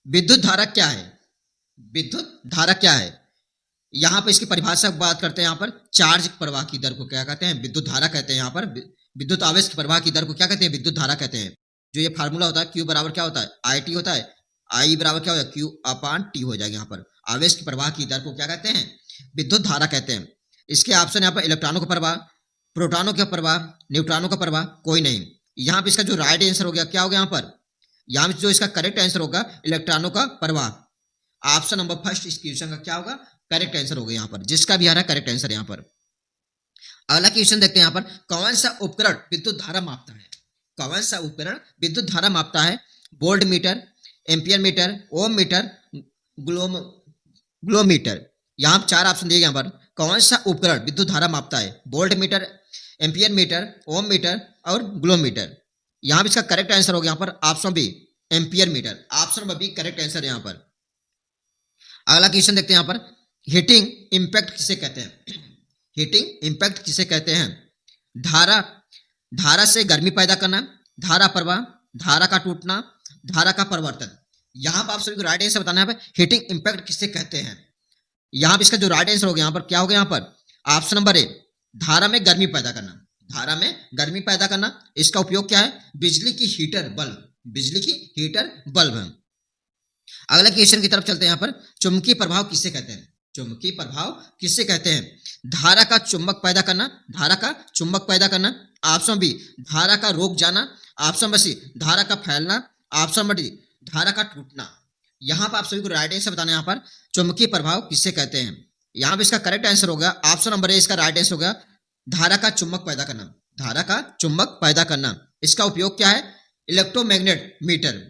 विद्युत धारा क्या है? विद्युत धारा क्या है? यहाँ पर इसकी परिभाषा बात करते हैं। यहाँ पर चार्ज प्रवाह की दर को क्या कहते हैं? विद्युत धारा कहते हैं। यहाँ पर विद्युत आवेश के प्रवाह की दर को क्या कहते हैं? विद्युत धारा कहते हैं। जो ये फार्मूला होता है Q बराबर क्या होता है? IT होता है। I बराबर क्या होता है? Q/T हो जाएगा। यहाँ पर आवेश के प्रवाह की दर को क्या कहते हैं? विद्युत धारा कहते हैं। इसके ऑप्शन यहाँ पर इलेक्ट्रॉनों का प्रवाह, प्रोटॉनों का प्रवाह, न्यूट्रॉनों का प्रवाह, कोई नहीं। यहाँ पे इसका जो राइट आंसर हो गया क्या हो गया? यहाँ पर यहाँ पे जो इसका करेक्ट आंसर होगा इलेक्ट्रॉनों का प्रवाह। ऑप्शन नंबर फर्स्ट इस क्वेश्चन का क्या होगा? करेक्ट आंसर होगा यहाँ पर, जिसका भी आ रहा है करेक्ट आंसर यहाँ पर। अगला क्वेश्चन देखते हैं। यहाँ पर कौन सा उपकरण विद्युत धारा मापता है? कौन सा उपकरण विद्युत धारा मापता है? वोल्ट मीटर, एम्पियर मीटर, ओम मीटर, ग्लोमीटर। यहाँ चार ऑप्शन दिए गए। यहाँ पर कौन सा उपकरण विद्युत धारा मापता है? वोल्ट मीटर, एम्पियर मीटर, ओम मीटर और ग्लोमीटर। यहाँ पे इसका करेक्ट आंसर होगा यहाँ पर option B ampere meter. Option number B correct answer है यहाँ पर। अगला क्वेश्चन देखते हैं। यहाँ पर हीटिंग इंपैक्ट किसे कहते हैं? हीटिंग इंपैक्ट किसे कहते हैं? धारा से गर्मी पैदा करना, धारा प्रवाह, धारा का टूटना, धारा का परिवर्तन। यहाँ पर आप सभी को राइट आंसर बताना है। हीटिंग इंपैक्ट किसे कहते हैं? यहाँ पे इसका जो राइट आंसर होगा यहाँ पर क्या होगा? यहाँ पर ऑप्शन नंबर ए धारा में गर्मी पैदा करना। धारा में गर्मी पैदा करना। इसका उपयोग क्या है? बिजली की हीटर बल्ब, बिजली की हीटर बल्ब है। अगले क्वेश्चन की तरफ चलते हैं। यहाँ पर चुंबकीय प्रभाव किसे कहते हैं? चुंबकीय प्रभाव किसे कहते हैं? धारा का चुंबक पैदा करना, धारा का चुंबक पैदा करना, ऑप्शन बी धारा का रोक जाना, ऑप्शन नंबर सी धारा का फैलना, ऑप्शन नंबर डी धारा का टूटना। यहाँ पर आप सभी को राइट आंसर बताना है। यहाँ पर चुंबकीय प्रभाव किसे कहते हैं? यहाँ पे इसका करेक्ट आंसर होगा ऑप्शन नंबर ए इसका राइट आंसर होगा धारा का चुंबक पैदा करना। धारा का चुंबक पैदा करना। इसका उपयोग क्या है? इलेक्ट्रोमैग्नेट मीटर,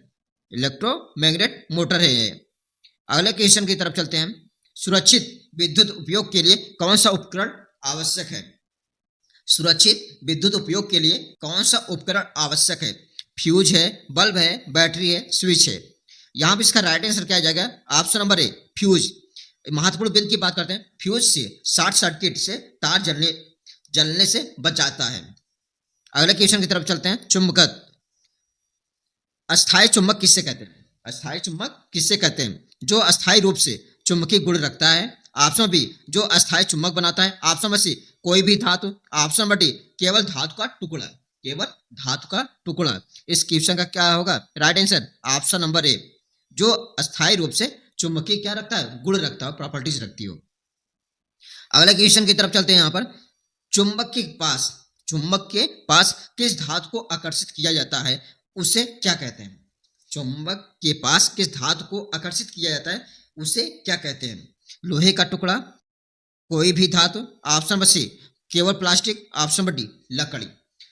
इलेक्ट्रोमैग्नेट मोटर है ये। अगले क्वेश्चन की तरफ चलते हैं। सुरक्षित विद्युत उपयोग के लिए कौन सा उपकरण आवश्यक है? सुरक्षित विद्युत उपयोग के लिए कौन सा उपकरण आवश्यक है? फ्यूज है, बल्ब है, बैटरी है, स्विच है। यहाँ पे इसका राइट आंसर क्या आ जाएगा? Option number A fuse. महत्वपूर्ण बिंदु की बात करते हैं। फ्यूज से शॉर्ट सर्किट से तार जलने से बच जाता है। अगले क्वेश्चन की तरफ चलते हैं। चुंबकत्व, अस्थायी चुंबक किससे कहते हैं? अस्थायी चुंबक किससे कहते हैं? जो अस्थायी रूप से चुंबकीय गुण रखता है। ऑप्शन बी जो अस्थायी चुंबक बनाता है, ऑप्शन नंबर सी कोई भी धातु, ऑप्शन नंबर डी केवल धातु का टुकड़ा, केवल धातु का टुकड़ा। इस क्वेश्चन का क्या होगा right answer? Option number A जो अस्थायी रूप से चुंबकीय क्या रखता है? गुण रखता है, प्रॉपर्टीज रखती हो। अगले क्वेश्चन की तरफ चलते हैं। यहाँ पर चुंबक के पास किस धातु को आकर्षित किया जाता है, उसे क्या कहते हैं? चुंबक के पास किस धातु को आकर्षित किया जाता है, उसे क्या कहते हैं? लोहे का टुकड़ा, कोई भी धातु, ऑप्शन नंबर सी केवल प्लास्टिक, ऑप्शन नंबर डी लकड़ी।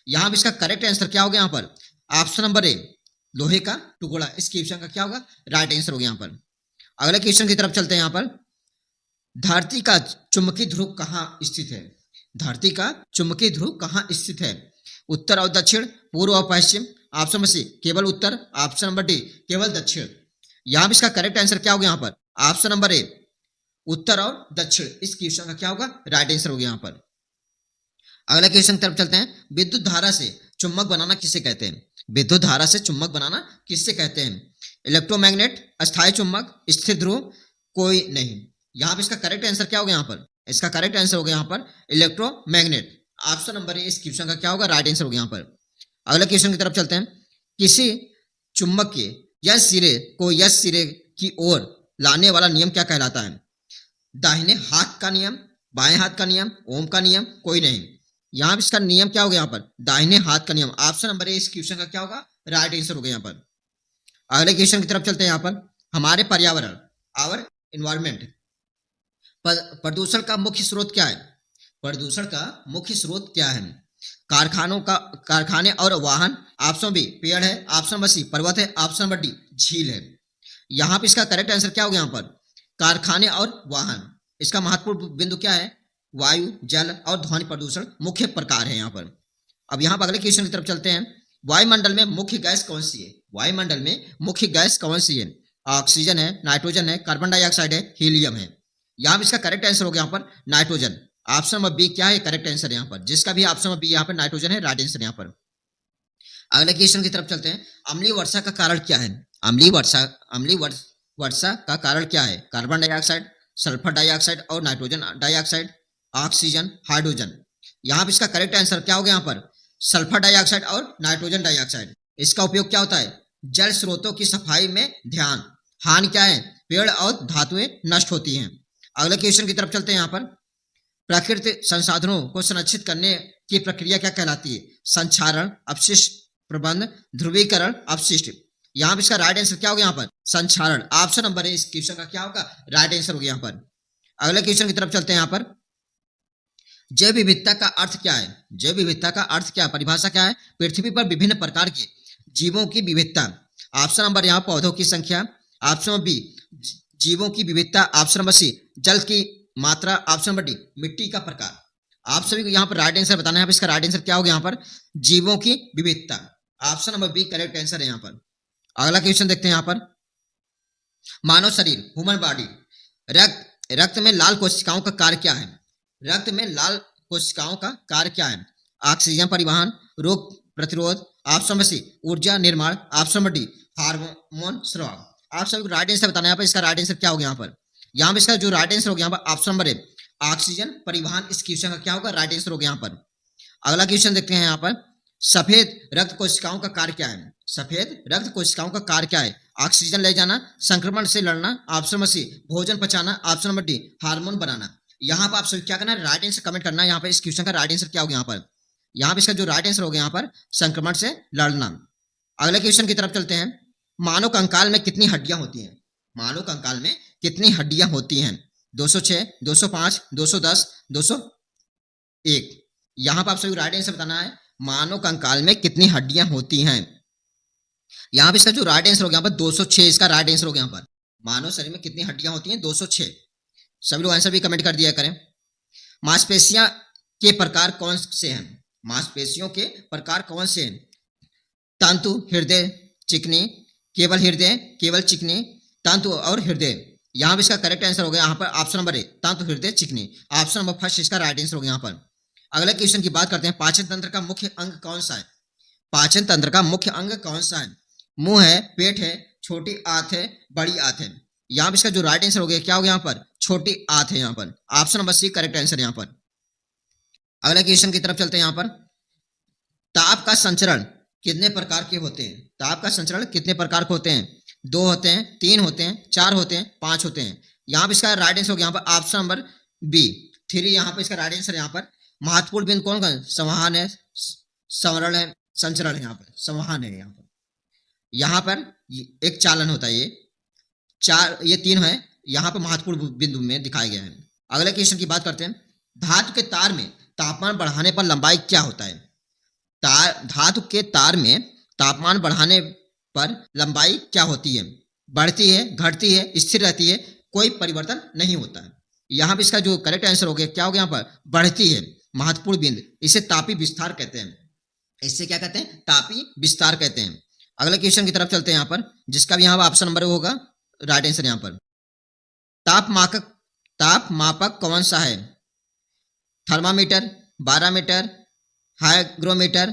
यहाँ पे इसका करेक्ट आंसर क्या होगा? यहाँ पर ऑप्शन नंबर ए लोहे का टुकड़ा। इस क्वेश्चन का क्या होगा? राइट आंसर होगा यहाँ पर। अगले क्वेश्चन की तरफ चलते हैं। यहाँ पर धरती का चुंबकीय ध्रुव कहाँ स्थित है? धरती का चुंबकीय ध्रुव कहाँ स्थित है? उत्तर और दक्षिण, पूर्व और पश्चिम, ऑप्शन नंबर सी केवल उत्तर, ऑप्शन नंबर डी केवल दक्षिण। यहाँ पे इसका करेक्ट आंसर क्या होगा? यहाँ पर ऑप्शन नंबर ए उत्तर और दक्षिण। इस क्वेश्चन का क्या होगा? राइट आंसर होगा यहाँ पर। अगला क्वेश्चन की तरफ चलते हैं। विद्युत धारा से चुंबक बनाना किसे कहते हैं? विद्युत धारा से चुंबक बनाना किससे कहते हैं? इलेक्ट्रोमैग्नेट, अस्थायी चुंबक, स्थिर ध्रुव, कोई नहीं। यहाँ पे इसका करेक्ट आंसर क्या होगा? यहाँ पर इसका करेक्ट आंसर होगा यहाँ पर इलेक्ट्रोमैग्नेट। ऑप्शन नंबर ए इस क्वेश्चन का क्या होगा? राइट आंसर होगा यहाँ पर। अगले क्वेश्चन की तरफ चलते हैं। किसी चुंबकीय यश सिरे को यश सिरे की ओर लाने वाला नियम क्या कहलाता है? दाहिने हाथ का नियम, बाएं हाथ का नियम, ओम का नियम, कोई नहीं। यहाँ पर इसका नियम क्या होगा? यहाँ पर दाहिने हाथ का नियम। ऑप्शन नंबर ए इस क्वेश्चन का क्या होगा? राइट आंसर होगा यहाँ पर। अगले क्वेश्चन की तरफ चलते हैं। यहाँ पर हमारे पर्यावरण, आवर एनवायरमेंट, प्रदूषण का मुख्य स्रोत क्या है? प्रदूषण का मुख्य स्रोत क्या है? कारखाने और वाहन। ऑप्शन बी पेड़ है, ऑप्शन नंबर सी पर्वत है, ऑप्शन नंबर डी झील है। यहाँ पे इसका करेक्ट आंसर क्या होगा? यहाँ पर कारखाने और वाहन। इसका महत्वपूर्ण बिंदु क्या है? वायु, जल और ध्वनि प्रदूषण मुख्य प्रकार है यहाँ पर। अब यहाँ पर अगले क्वेश्चन की तरफ चलते हैं। वायुमंडल में मुख्य गैस कौन सी है? वायुमंडल में मुख्य गैस कौन सी है? ऑक्सीजन है, नाइट्रोजन है, कार्बन डाइऑक्साइड है, हीलियम है। यहाँ पर इसका करेक्ट आंसर होगा यहाँ पर नाइट्रोजन। ऑप्शन नंबर बी क्या है? करेक्ट आंसर यहाँ पर, जिसका भी ऑप्शन नंबर बी यहाँ पर नाइट्रोजन है, राइट आंसर यहाँ पर। अगले क्वेश्चन की तरफ चलते हैं। अम्लीय वर्षा का कारण क्या है? अम्लीय वर्षा का कारण क्या है? कार्बन डाइऑक्साइड, सल्फर डाइऑक्साइड और नाइट्रोजन डाइऑक्साइड, ऑक्सीजन, हाइड्रोजन। यहाँ पर इसका करेक्ट आंसर क्या होगा? यहाँ पर सल्फर डाइऑक्साइड और नाइट्रोजन डाइऑक्साइड। इसका उपयोग क्या होता है? जल स्रोतों की सफाई में ध्यान। हानि क्या है? पेड़ और धातुएं नष्ट होती हैं। अगले क्वेश्चन की तरफ चलते हैं। यहाँ पर प्राकृतिक संसाधनों को संरक्षित करने की प्रक्रिया क्या कहलाती है? संचारण, अपशिष्ट प्रबंध, ध्रुवीकरण, अपशिष्ट। यहाँ पर इसका राइट आंसर क्या होगा? यहाँ पर संचारण। ऑप्शन नंबर है इस क्वेश्चन का क्या होगा? राइट आंसर होगा यहाँ पर। अगले क्वेश्चन की तरफ चलते हैं। यहाँ पर जैव विविधता का अर्थ क्या है? जैव विविधता का अर्थ क्या है? परिभाषा क्या है? पृथ्वी पर विभिन्न प्रकार के जीवों की विविधता। ऑप्शन नंबर यहाँ पौधों की संख्या, ऑप्शन नंबर बी जीवों की विविधता, ऑप्शन नंबर सी जल की मात्रा, ऑप्शन नंबर डी मिट्टी का प्रकार। आप सभी को यहाँ पर राइट आंसर बताना है। यहाँ पर इसका राइट आंसर क्या होगा? यहाँ पर जीवों की विविधता। Option number B correct answer है यहाँ पर। अगला क्वेश्चन देखते हैं। यहाँ पर मानव शरीर, ह्यूमन बॉडी, रक्त में लाल कोशिकाओं का कार्य क्या है? रक्त में लाल कोशिकाओं का कार्य क्या है? ऑक्सीजन परिवहन, रोग प्रतिरोध, ऑप्शन नंबर सी ऊर्जा निर्माण, ऑप्शन नंबर डी हार्मोन स्राव। आप सभी को राइट आंसर बताना है। यहाँ पर इसका राइट आंसर क्या होगा? यहाँ पर इसका जो राइट आंसर होगा यहाँ पर ऑप्शन नंबर है ऑक्सीजन परिवहन। इस क्वेश्चन का क्या होगा? राइट आंसर होगा यहाँ पर। अगला क्वेश्चन देखते हैं। यहाँ पर सफेद रक्त कोशिकाओं का कार्य क्या है? सफेद रक्त कोशिकाओं का कार्य क्या है? ऑक्सीजन ले जाना, संक्रमण से लड़ना, ऑप्शन नंबर सी भोजन पचाना, ऑप्शन नंबर डी हार्मोन बनाना। यहाँ पर आप सभी क्या करना है? राइट आंसर कमेंट करना है। यहाँ पर इस क्वेश्चन का राइट आंसर क्या होगा? यहाँ पर इसका जो राइट आंसर होगा यहाँ पर संक्रमण से लड़ना। अगले क्वेश्चन की तरफ चलते हैं। मानव कंकाल में कितनी हड्डियां होती हैं? मानव कंकाल में कितनी हड्डियां होती हैं? 206, 205, 210, 201। यहाँ पर आप सभी राइट आंसर बताना है। मानव कंकाल में कितनी हड्डियां होती हैं? यहाँ पर इसका जो राइट आंसर होगा यहाँ पर 206 इसका राइट आंसर होगा। यहाँ पर मानव शरीर में कितनी हड्डियां होती हैं? 206। सभी लोग आंसर भी कमेंट कर दिया करें। मांसपेशियां के प्रकार कौन से हैं? मांसपेशियों के प्रकार कौन से हैं? तंतु, हृदय, चिकनी, केवल हृदय, केवल चिकनी, तंतु और हृदय। यहाँ पर इसका करेक्ट आंसर होगा यहाँ पर ऑप्शन नंबर ए तंतु, हृदय, चिकनी। ऑप्शन नंबर फर्स्ट इसका राइट आंसर होगा यहाँ पर। अगले क्वेश्चन की बात करते हैं। पाचन तंत्र का मुख्य अंग कौन सा है? पाचन तंत्र का मुख्य अंग कौन सा है? मुंह है, पेट है, छोटी आंत है, बड़ी आंत है। यहाँ पर इसका जो राइट आंसर हो गया क्या होगा? यहाँ पर छोटी आंत है यहाँ पर। Option number C correct answer यहाँ पर। अगले क्वेश्चन की तरफ चलते हैं। यहाँ पर ताप का संचरण कितने प्रकार के होते हैं? ताप का संचरण कितने प्रकार के होते हैं? 2 होते हैं, 3 होते हैं, 4 होते हैं, 5 होते हैं। यहाँ पर इसका राइट आंसर हो गया यहाँ पर ऑप्शन नंबर बी 3। यहाँ पर इसका राइट आंसर यहाँ पर। महत्वपूर्ण बिंदु कौन कौन? संवहन है, संवरण है, संचरण है। यहाँ पर संवहन है। यहाँ पर एक चालन होता है। ये 3 है यहाँ पर महत्वपूर्ण बिंदु में दिखाए गए हैं। अगले क्वेश्चन की बात करते हैं। धातु के तार में तापमान बढ़ाने पर लंबाई क्या होता है? धातु के तार में तापमान बढ़ाने पर लंबाई क्या होती है? बढ़ती है, घटती है, स्थिर रहती है, कोई परिवर्तन नहीं होता है। यहाँ पर इसका जो करेक्ट आंसर हो गया क्या हो गया? यहाँ पर बढ़ती है। महत्वपूर्ण बिंदु इसे तापी विस्तार कहते हैं। इससे क्या कहते हैं? तापी विस्तार कहते हैं। अगले क्वेश्चन की तरफ चलते हैं। यहाँ पर जिसका भी यहाँ ऑप्शन नंबर होगा राइट आंसर यहाँ पर। ताप मापक कौन सा है? Thermometer, barometer, hygrometer,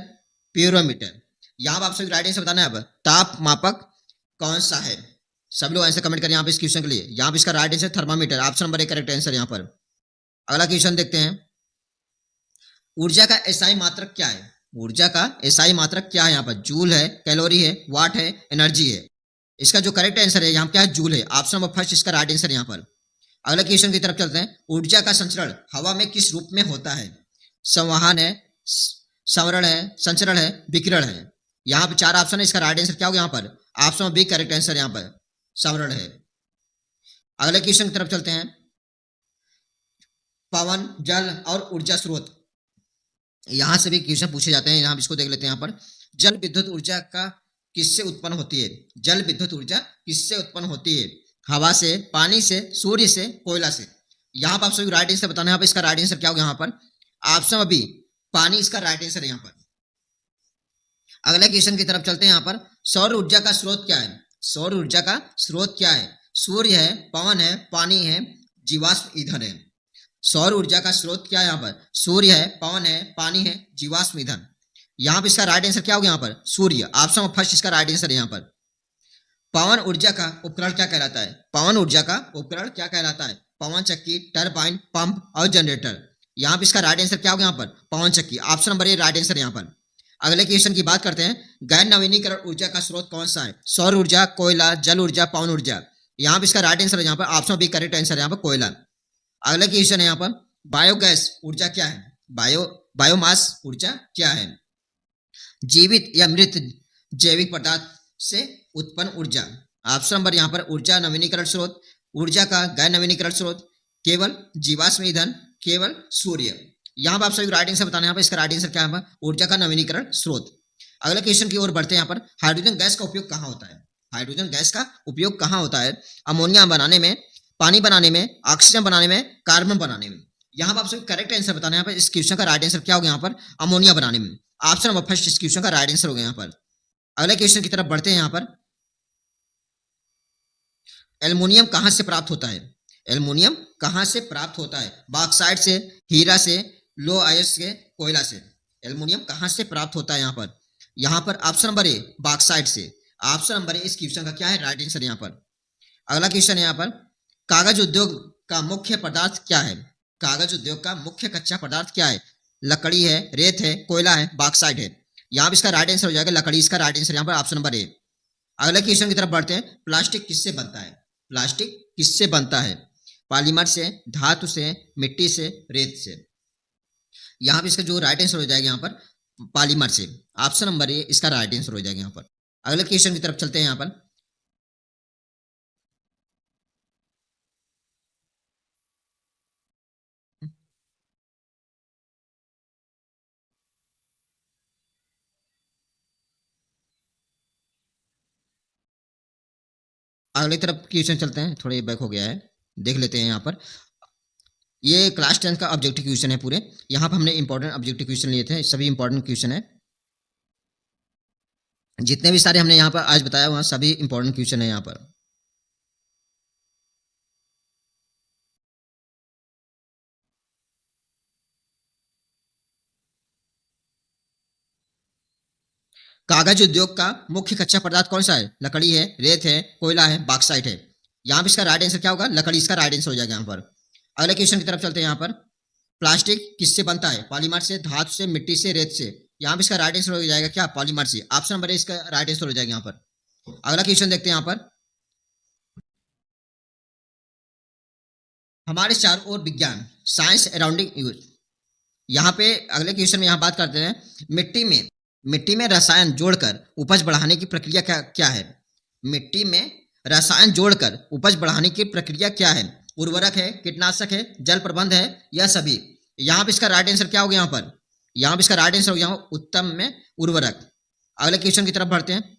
pyrometer. यहाँ पर आप सभी राइट आंसर बताना है। अब ताप मापक कौन सा है? सब लोग आंसर कमेंट करें यहाँ पे इस क्वेश्चन के लिए। यहाँ पे इसका right answer thermometer, option number 1 correct answer यहाँ पर। अगला क्वेश्चन देखते हैं। ऊर्जा का एसआई मात्रक क्या है? ऊर्जा का एसआई मात्रक क्या है यहाँ पर? जूल है, कैलोरी है, वाट है, एनर्जी है। इसका जो करेक्ट आंसर है यहाँ क्या है? जूल है। ऑप्शन नंबर फर्स्ट इसका राइट आंसर यहाँ पर। अगले क्वेश्चन की तरफ चलते हैं। ऊर्जा का संचरण हवा में किस रूप में होता है? संवहन है, संवरण है, संचरण है, विकिरण है। यहाँ पे 4 ऑप्शन है, इसका राइट आंसर क्या होगा यहाँ पर? ऑप्शन बी करेक्ट आंसर यहाँ पर संवरण है। अगले क्वेश्चन की तरफ चलते हैं। पवन, जल और ऊर्जा स्रोत, यहां से भी क्वेश्चन पूछे जाते हैं। यहाँ इसको देख लेते हैं। यहाँ पर जल विद्युत ऊर्जा का किससे उत्पन्न होती है? जल विद्युत ऊर्जा किससे उत्पन्न होती है? हवा से, पानी से, सूर्य से, कोयला से। यहाँ पर आप सभी राइट आंसर बताना है। यहाँ पर इसका राइट आंसर क्या होगा? यहाँ पर ऑप्शन बी पानी इसका राइट आंसर है यहाँ पर। अगले क्वेश्चन की तरफ चलते हैं। यहाँ पर सौर ऊर्जा का स्रोत क्या है? सौर ऊर्जा का स्रोत क्या है? सूर्य है, पवन है, पानी है, जीवाश्म ईंधन है। सौर ऊर्जा का स्रोत क्या है? यहाँ पर सूर्य है, पवन है, पानी है, जीवाश्म ईंधन। यहाँ पर इसका राइट आंसर क्या होगा? यहाँ पर सूर्य। ऑप्शन फर्स्ट इसका राइट आंसर है यहाँ पर। पवन ऊर्जा का उपकरण क्या कहलाता है? पवन ऊर्जा का उपकरण क्या कहलाता है? पवन चक्की, टरबाइन, पंप और जनरेटर। यहाँ पे इसका राइट आंसर क्या होगा? यहाँ पर पवन चक्की। Option number A right answer यहाँ पर। अगले क्वेश्चन की बात करते हैं। गैर नवीनीकरण ऊर्जा का स्रोत कौन सा है? सौर ऊर्जा, कोयला, जल ऊर्जा, पवन ऊर्जा। यहाँ पे इसका राइट आंसर है यहाँ पर ऑप्शन बी करेक्ट आंसर है यहाँ पर कोयला। अगला क्वेश्चन है यहाँ पर बायोगैस ऊर्जा क्या है? बायोमास ऊर्जा क्या है? जीवित या मृत जैविक पदार्थ से उत्पन्न ऊर्जा। ऑप्शन नंबर यहाँ पर ऊर्जा नवीनीकरण स्रोत, ऊर्जा का गैर नवीनीकरण स्रोत, केवल जीवाश्म ईंधन, केवल सूर्य। यहाँ पर आप सभी राइट आंसर बताना है। यहाँ पर इसका राइट आंसर क्या है? ऊर्जा का नवीनीकरण स्रोत। अगले क्वेश्चन की ओर बढ़ते हैं। यहाँ पर हाइड्रोजन गैस का उपयोग कहाँ होता है? हाइड्रोजन गैस का उपयोग कहाँ होता है? अमोनिया बनाने में, पानी बनाने में, ऑक्सीजन बनाने में, कार्बन बनाने में। यहाँ पर आप सभी करेक्ट आंसर बताना है। यहाँ पर इस क्वेश्चन का राइट आंसर क्या होगा? यहाँ पर अमोनिया बनाने में। ऑप्शन नंबर फर्स्ट इस क्वेश्चन का राइट आंसर होगा यहाँ पर। अगले क्वेश्चन की तरफ बढ़ते हैं। यहाँ पर एल्युमिनियम कहाँ से प्राप्त होता है? एल्युमिनियम कहाँ से प्राप्त होता है? बॉक्साइट से, हीरा से, लो आयस के, कोयला से। एल्युमिनियम कहाँ से प्राप्त होता है? यहाँ पर ऑप्शन नंबर ए बॉक्साइट से। ऑप्शन नंबर ए इस क्वेश्चन का क्या है? राइट आंसर यहाँ पर। अगला क्वेश्चन है यहाँ पर कागज उद्योग का मुख्य पदार्थ क्या है? कागज उद्योग का मुख्य कच्चा पदार्थ क्या है? लकड़ी है, रेत है, कोयला है, बॉक्साइट है। यहाँ पर इसका राइट आंसर हो जाएगा लकड़ी। इसका राइट आंसर यहाँ पर ऑप्शन नंबर ए। अगले क्वेश्चन की तरफ बढ़ते हैं। प्लास्टिक किससे बनता है? प्लास्टिक किससे बनता है? पॉलीमर से, धातु से, मिट्टी से, रेत से। यहाँ पे इसका जो राइट आंसर हो जाएगा यहाँ पर पॉलीमर से। ऑप्शन नंबर ए इसका राइट आंसर हो जाएगा यहाँ पर। अगले क्वेश्चन की तरफ चलते हैं। यहाँ पर अगली तरफ क्वेश्चन चलते हैं। थोड़े बैक हो गया है, देख लेते हैं। यहाँ पर ये क्लास 10 का ऑब्जेक्टिव क्वेश्चन है पूरे। यहाँ पर हमने इंपॉर्टेंट ऑब्जेक्टिव क्वेश्चन लिए थे, सभी इंपॉर्टेंट क्वेश्चन है। जितने भी सारे हमने यहाँ पर आज बताया वहाँ सभी इंपॉर्टेंट क्वेश्चन है यहाँ पर। कागज उद्योग का मुख्य कच्चा पदार्थ कौन सा है? लकड़ी है, रेत है, कोयला है, बॉक्साइट है। यहाँ पे इसका राइट आंसर क्या होगा? लकड़ी इसका राइट आंसर हो जाएगा यहाँ पर। अगले क्वेश्चन की तरफ चलते हैं। यहाँ पर प्लास्टिक किससे बनता है? पॉलीमर से, धातु से, मिट्टी से, रेत से। यहाँ पे इसका राइट आंसर हो जाएगा क्या? पॉलीमर से। ऑप्शन नंबर इसका राइट आंसर हो जाएगा यहाँ पर। अगला क्वेश्चन देखते हैं। यहाँ पर हमारे चारों ओर विज्ञान, साइंस अराउंडिंग यूज। यहाँ पे अगले क्वेश्चन में यहाँ बात करते हैं। मिट्टी में रसायन जोड़कर उपज बढ़ाने की प्रक्रिया क्या है? मिट्टी में रसायन जोड़कर उपज बढ़ाने की प्रक्रिया क्या है? उर्वरक है, कीटनाशक है, जल प्रबंध है, या सभी। यहाँ पे इसका राइट आंसर क्या होगा? यहाँ पे इसका राइट आंसर हो गया उत्तम में उर्वरक। अगले क्वेश्चन की तरफ बढ़ते हैं।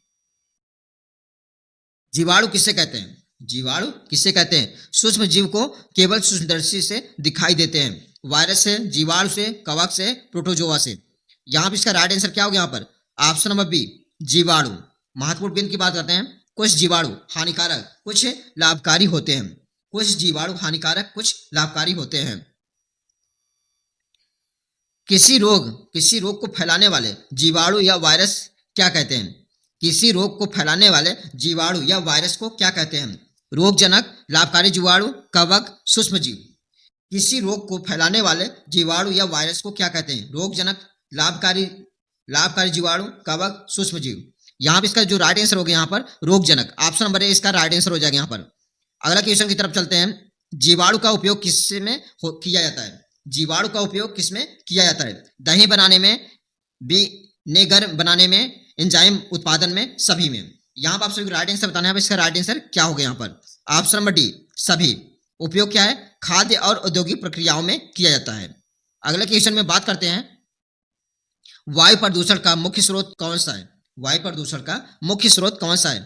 जीवाणु किससे कहते हैं? जीवाणु किससे कहते हैं? सूक्ष्म जीव को केवल सूक्ष्मदर्शी से दिखाई देते हैं। वायरस से, जीवाणु से, कवक से, प्रोटोजोआ से। यहाँ पे इसका राइट आंसर क्या होगा? यहाँ पर ऑप्शन नंबर बी जीवाणु। महत्वपूर्ण बिंदु की बात करते हैं। कुछ जीवाणु हानिकारक, कुछ लाभकारी होते हैं। कुछ जीवाणु हानिकारक, कुछ लाभकारी होते हैं। किसी रोग को फैलाने वाले जीवाणु या वायरस क्या कहते हैं? किसी रोग को फैलाने वाले जीवाणु या वायरस को क्या कहते हैं? रोगजनक, लाभकारी जीवाणु, कवक, सूक्ष्म जीव। किसी रोग को फैलाने वाले जीवाणु या वायरस को क्या कहते हैं? रोगजनक, लाभकारी लाभकारी जीवाणु, कवक, सूक्ष्म जीव। यहाँ पे इसका जो राइट आंसर हो गया यहाँ पर रोगजनक, ऑप्शन नंबर ए इसका राइट आंसर हो जाएगा यहाँ पर। अगला क्वेश्चन की तरफ चलते हैं। जीवाणु का उपयोग किस में किया जाता है? जीवाणु का उपयोग किस में किया जाता है? दही बनाने में, विनेगर बनाने में, एंजाइम उत्पादन में, सभी में। यहाँ पर आप सभी राइट आंसर बताना है। इसका राइट आंसर क्या हो गया यहाँ पर? ऑप्शन नंबर डी सभी। उपयोग क्या है? खाद्य और औद्योगिक प्रक्रियाओं में किया जाता है। अगले क्वेश्चन में बात करते हैं वायु प्रदूषण का मुख्य स्रोत कौन सा है? वायु प्रदूषण का मुख्य स्रोत कौन सा है?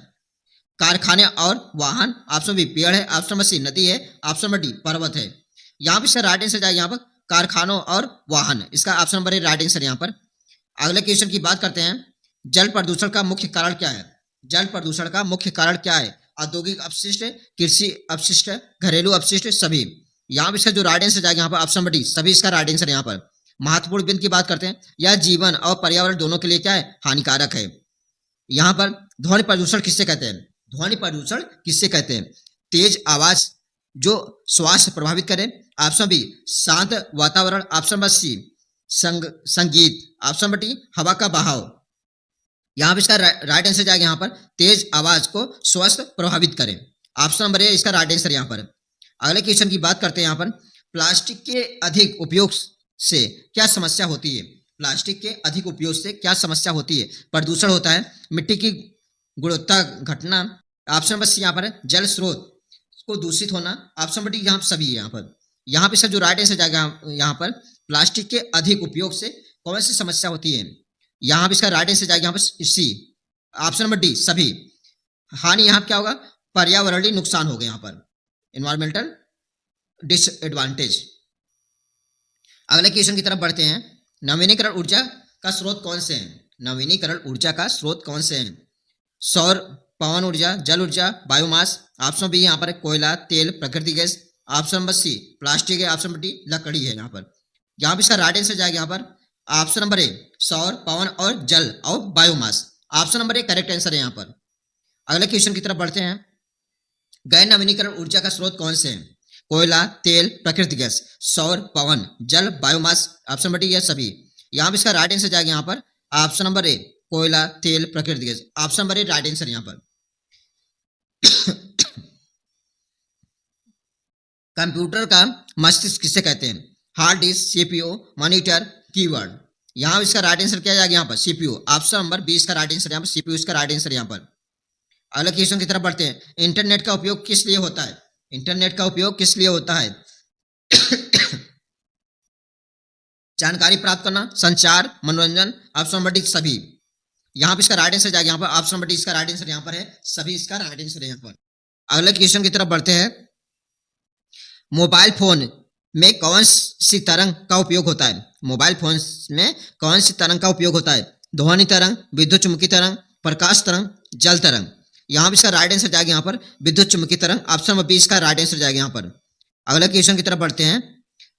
कारखाने और वाहन, ऑप्शन बी पेड़ है, ऑप्शन नंबर सी नदी है, ऑप्शन नंबर डी पर्वत है। यहाँ पे इसका राइट आंसर जाएगा यहाँ पर कारखानों और वाहन, इसका option number A right answer यहाँ पर। अगले क्वेश्चन की बात करते हैं जल प्रदूषण का मुख्य कारण क्या है? जल प्रदूषण का मुख्य कारण क्या है? औद्योगिक अपशिष्ट, कृषि अपशिष्ट, घरेलू अपशिष्ट, सभी। यहाँ पे इसका जो राइट आंसर जाएगा यहाँ पर ऑप्शन नंबर डी सभी, इसका राइट आंसर यहाँ पर। महत्वपूर्ण बिंदु की बात करते हैं, यह जीवन और पर्यावरण दोनों के लिए क्या है? हानिकारक है। यहाँ पर ध्वनि प्रदूषण किससे कहते हैं? ध्वनि प्रदूषण किससे कहते हैं? तेज आवाज जो स्वास्थ्य प्रभावित करे, ऑप्शन बी शांत वातावरण, ऑप्शन नंबर सी संगीत, ऑप्शन नंबर डी हवा का बहाव। यहाँ पे इसका राइट आंसर जाएगा यहाँ पर तेज आवाज को स्वास्थ्य प्रभावित करे, ऑप्शन नंबर ए इसका राइट आंसर यहाँ पर। अगले क्वेश्चन की बात करते हैं यहाँ पर प्लास्टिक के अधिक उपयोग से क्या समस्या होती है? प्लास्टिक के अधिक उपयोग से क्या समस्या होती है? प्रदूषण होता है, मिट्टी की गुणवत्ता घटना, ऑप्शन नंबर सी यहाँ पर जल स्रोत को दूषित होना, ऑप्शन नंबर डी यहाँ सभी है यहाँ पर। यहाँ पे इसका जो राइट आंसर जाएगा यहाँ पर प्लास्टिक के अधिक उपयोग से कौन सी समस्या होती है? यहाँ पे इसका राइट आंसर जाएगा यहाँ पर सी, ऑप्शन नंबर डी सभी। हानि यहाँ क्या होगा? पर्यावरणीय नुकसान होगा यहाँ पर, एनवायरमेंटल डिसएडवांटेज। अगले क्वेश्चन की तरफ बढ़ते हैं। नवीनीकरण ऊर्जा का स्रोत कौन से हैं? नवीनीकरण ऊर्जा का स्रोत कौन से हैं? सौर, पवन ऊर्जा, जल ऊर्जा, बायोमास, ऑप्शन बी यहाँ पर कोयला, तेल, प्राकृतिक gas, option number C plastic है, ऑप्शन नंबर डी लकड़ी है। यहाँ पे इसका राइट आंसर जाएगा यहाँ पर ऑप्शन नंबर ए सौर, पवन और जल और biomass, option number A correct answer है यहाँ पर। अगले क्वेश्चन की तरफ बढ़ते हैं। गैर नवीनीकरण ऊर्जा का स्रोत कौन से हैं? कोयला, तेल, प्राकृतिक गैस, सौर, पवन, जल, बायोमास, ऑप्शन नंबर डी है सभी। यहाँ पे इसका राइट आंसर जाएगा यहाँ पर ऑप्शन नंबर ए कोयला, तेल, प्राकृतिक gas, option number A right answer यहाँ पर। कंप्यूटर का मस्तिष्क किसे कहते हैं? Hard disk, CPU, monitor, keyboard. यहाँ इसका राइट आंसर क्या जाएगा यहाँ पर सीपीयू, ऑप्शन नंबर बी इसका राइट आंसर यहाँ पर सीपीयू इसका राइट आंसर यहाँ पर। अगले क्वेश्चन की तरफ बढ़ते हैं। इंटरनेट का उपयोग किस लिए होता है? इंटरनेट का उपयोग किस लिए होता है? जानकारी प्राप्त करना, संचार, मनोरंजन, ऑप्शन नंबर डी सभी। यहाँ पे इसका राइट आंसर जाएगा यहाँ पर ऑप्शन नंबर डी इसका राइट आंसर यहाँ पर है सभी, इसका राइट आंसर है यहाँ पर। अगले क्वेश्चन की तरफ बढ़ते हैं। मोबाइल फोन में कौन सी तरंग का उपयोग होता है? मोबाइल फोन में कौन सी तरंग का उपयोग होता है? ध्वनि तरंग, विद्युत चुम्बकीय तरंग, प्रकाश तरंग, जल तरंग। यहाँ पे इसका राइट आंसर जाएगा यहाँ पर विद्युत चुम्बकीय तरंग, ऑप्शन नंबर बी इसका राइट आंसर जाएगा यहाँ पर। अगले क्वेश्चन की तरफ बढ़ते हैं।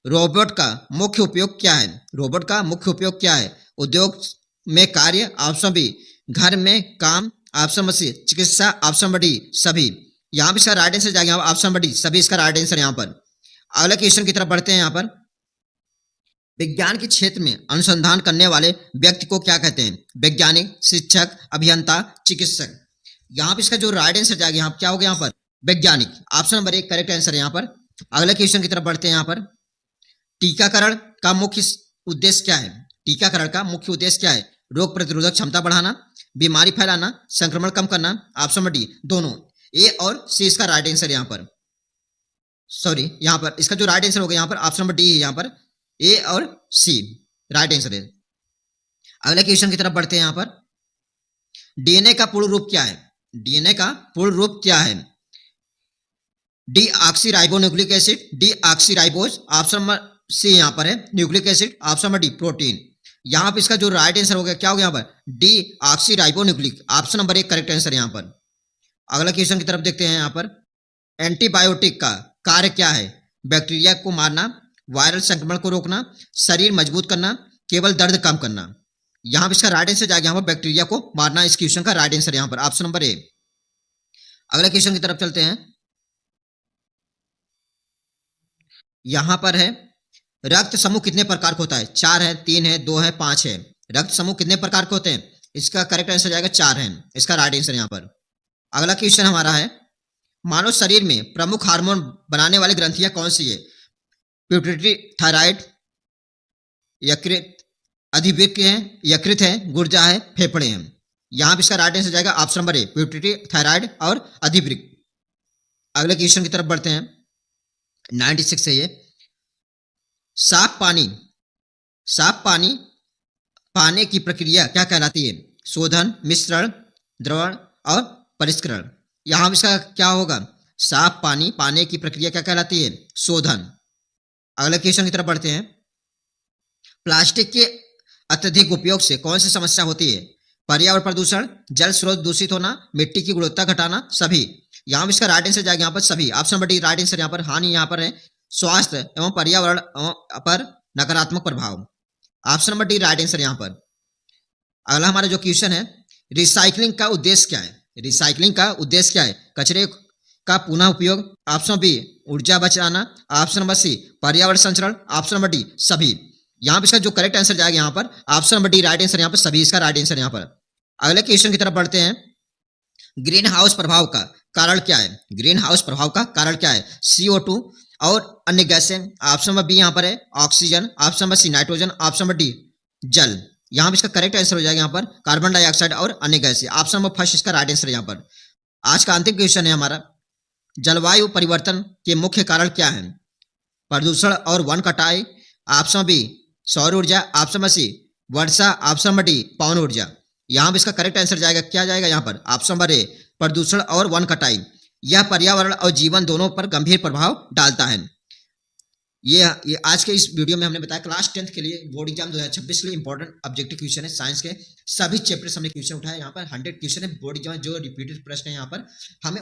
रोबोट का मुख्य उपयोग क्या है? रोबोट का मुख्य उपयोग क्या है? उद्योग में कार्य, ऑप्शन बी घर में काम, ऑप्शन नंबर सी चिकित्सा, ऑप्शन नंबर डी सभी। यहाँ पे इसका राइट आंसर जाएगा ऑप्शन नंबर डी सभी, इसका राइट आंसर यहाँ पर। अगले क्वेश्चन की तरफ बढ़ते हैं। यहाँ पर विज्ञान के क्षेत्र में अनुसंधान करने वाले व्यक्ति को क्या कहते हैं? वैज्ञानिक, शिक्षक, अभियंता, चिकित्सक। यहाँ पे इसका जो राइट आंसर जाएगा यहाँ क्या हो गया यहाँ पर वैज्ञानिक, ऑप्शन नंबर एक करेक्ट आंसर है यहाँ पर। अगले क्वेश्चन की तरफ बढ़ते हैं। यहाँ पर टीकाकरण का मुख्य उद्देश्य क्या है? टीकाकरण का मुख्य उद्देश्य क्या है? रोग प्रतिरोधक क्षमता बढ़ाना, बीमारी फैलाना, संक्रमण कम करना, ऑप्शन नंबर डी दोनों। ए और सी इसका राइट आंसर यहाँ पर, सॉरी यहाँ पर इसका जो राइट आंसर होगा यहाँ पर ऑप्शन नंबर डी है यहाँ पर, ए और सी राइट आंसर है। अगले क्वेश्चन की तरफ बढ़ते हैं। यहाँ पर डीएनए का पूर्ण रूप क्या है? डीएनए का पूर्ण रूप क्या है? Deoxyribonucleic acid, deoxyribose, option number C यहाँ पर है nucleic acid, option number D protein. यहाँ पर इसका जो राइट आंसर हो गया क्या हो गया यहाँ पर डीऑक्सीराइबोन्यूक्लिक, ऑप्शन नंबर एक करेक्ट आंसर यहाँ पर। अगला क्वेश्चन की तरफ देखते हैं। यहाँ पर एंटीबायोटिक का कार्य क्या है? बैक्टीरिया को मारना, वायरल संक्रमण को रोकना, शरीर मजबूत करना, केवल दर्द कम करना। यहाँ पर इसका राइट आंसर जाएगा यहाँ पर बैक्टीरिया को मारना, इस क्वेश्चन का राइट आंसर यहाँ पर ऑप्शन नंबर ए। अगले क्वेश्चन की तरफ चलते हैं। यहाँ पर है रक्त समूह कितने प्रकार का होता है? 4 है, 3 है, 2 है, 5 है। रक्त समूह कितने प्रकार के होते हैं? इसका करेक्ट आंसर जाएगा 4 है, इसका राइट आंसर यहाँ पर। अगला क्वेश्चन हमारा है, मानव शरीर में प्रमुख हार्मोन बनाने वाली ग्रंथियां कौन सी है? पिट्यूटरी, थायराइड, यकृत, अधिवृक्क है, यकृत है, गुर्जा है, फेफड़े हैं। यहाँ पे इसका राइट आंसर जाएगा option number A, pituitary, thyroid और अधिवृक्क। अगले क्वेश्चन की तरफ बढ़ते हैं, 96 है ये। साफ पानी पाने की प्रक्रिया क्या कहलाती है? शोधन, मिश्रण, द्रवण और परिष्करण। यहाँ इसका क्या होगा? साफ पानी पाने की प्रक्रिया क्या कहलाती है? शोधन। अगले क्वेश्चन की तरफ बढ़ते हैं, प्लास्टिक के अत्यधिक उपयोग से कौन सी समस्या होती है? पर्यावरण प्रदूषण, जल स्रोत दूषित होना, मिट्टी की गुणवत्ता घटाना, सभी। यहाँ इसका राइट आंसर जाएगा यहाँ पर सभी, option number D right answer यहाँ पर। हानि यहाँ पर है स्वास्थ्य एवं पर्यावरण पर नकारात्मक प्रभाव, option number D right answer यहाँ पर। अगला हमारा जो क्वेश्चन है, रिसाइकलिंग का उद्देश्य क्या है? रिसाइकलिंग का उद्देश्य क्या है? कचरे का पुनः उपयोग, ऑप्शन बी ऊर्जा बचाना, ऑप्शन नंबर सी पर्यावरण संरक्षण, ऑप्शन नंबर डी सभी। यहाँ पर इसका जो करेक्ट आंसर जाएगा यहाँ पर option number D right answer यहाँ पर सभी, इसका राइट आंसर यहाँ पर। अगले क्वेश्चन की तरफ बढ़ते हैं, ग्रीन हाउस प्रभाव का कारण क्या है? ग्रीन हाउस प्रभाव का कारण क्या है? CO2 और अन्य गैसें, ऑप्शन नंबर बी यहाँ पर है oxygen, option number C nitrogen, option number D जल। यहाँ पर इसका करेक्ट आंसर हो जाएगा यहाँ पर कार्बन डाइऑक्साइड और अन्य गैसें, ऑप्शन नंबर फर्स्ट इसका राइट आंसर यहाँ पर। आज का अंतिम क्वेश्चन है हमारा, जलवायु परिवर्तन के मुख्य कारण क्या है? प्रदूषण और वन कटाई, ऑप्शन बी सौर ऊर्जा, ऑप्शन नंबर सी वर्षा, ऑप्शन नंबर डी पवन ऊर्जा। यहाँ पर इसका करेक्ट आंसर जाएगा क्या जाएगा यहाँ पर ऑप्शन नंबर ए प्रदूषण और वन कटाई। यह पर्यावरण और जीवन दोनों पर गंभीर प्रभाव डालता है। ये आज के इस वीडियो में हमने बताया क्लास 10th के लिए बोर्ड एग्जाम 2026 के लिए इंपॉर्टेंट ऑब्जेक्टिव क्वेश्चन है साइंस के, सभी चैप्टर हमने क्वेश्चन उठाया। यहाँ पर 100 क्वेश्चन है बोर्ड एग्जाम जो रिपीटेड प्रश्न है यहाँ पर। हमें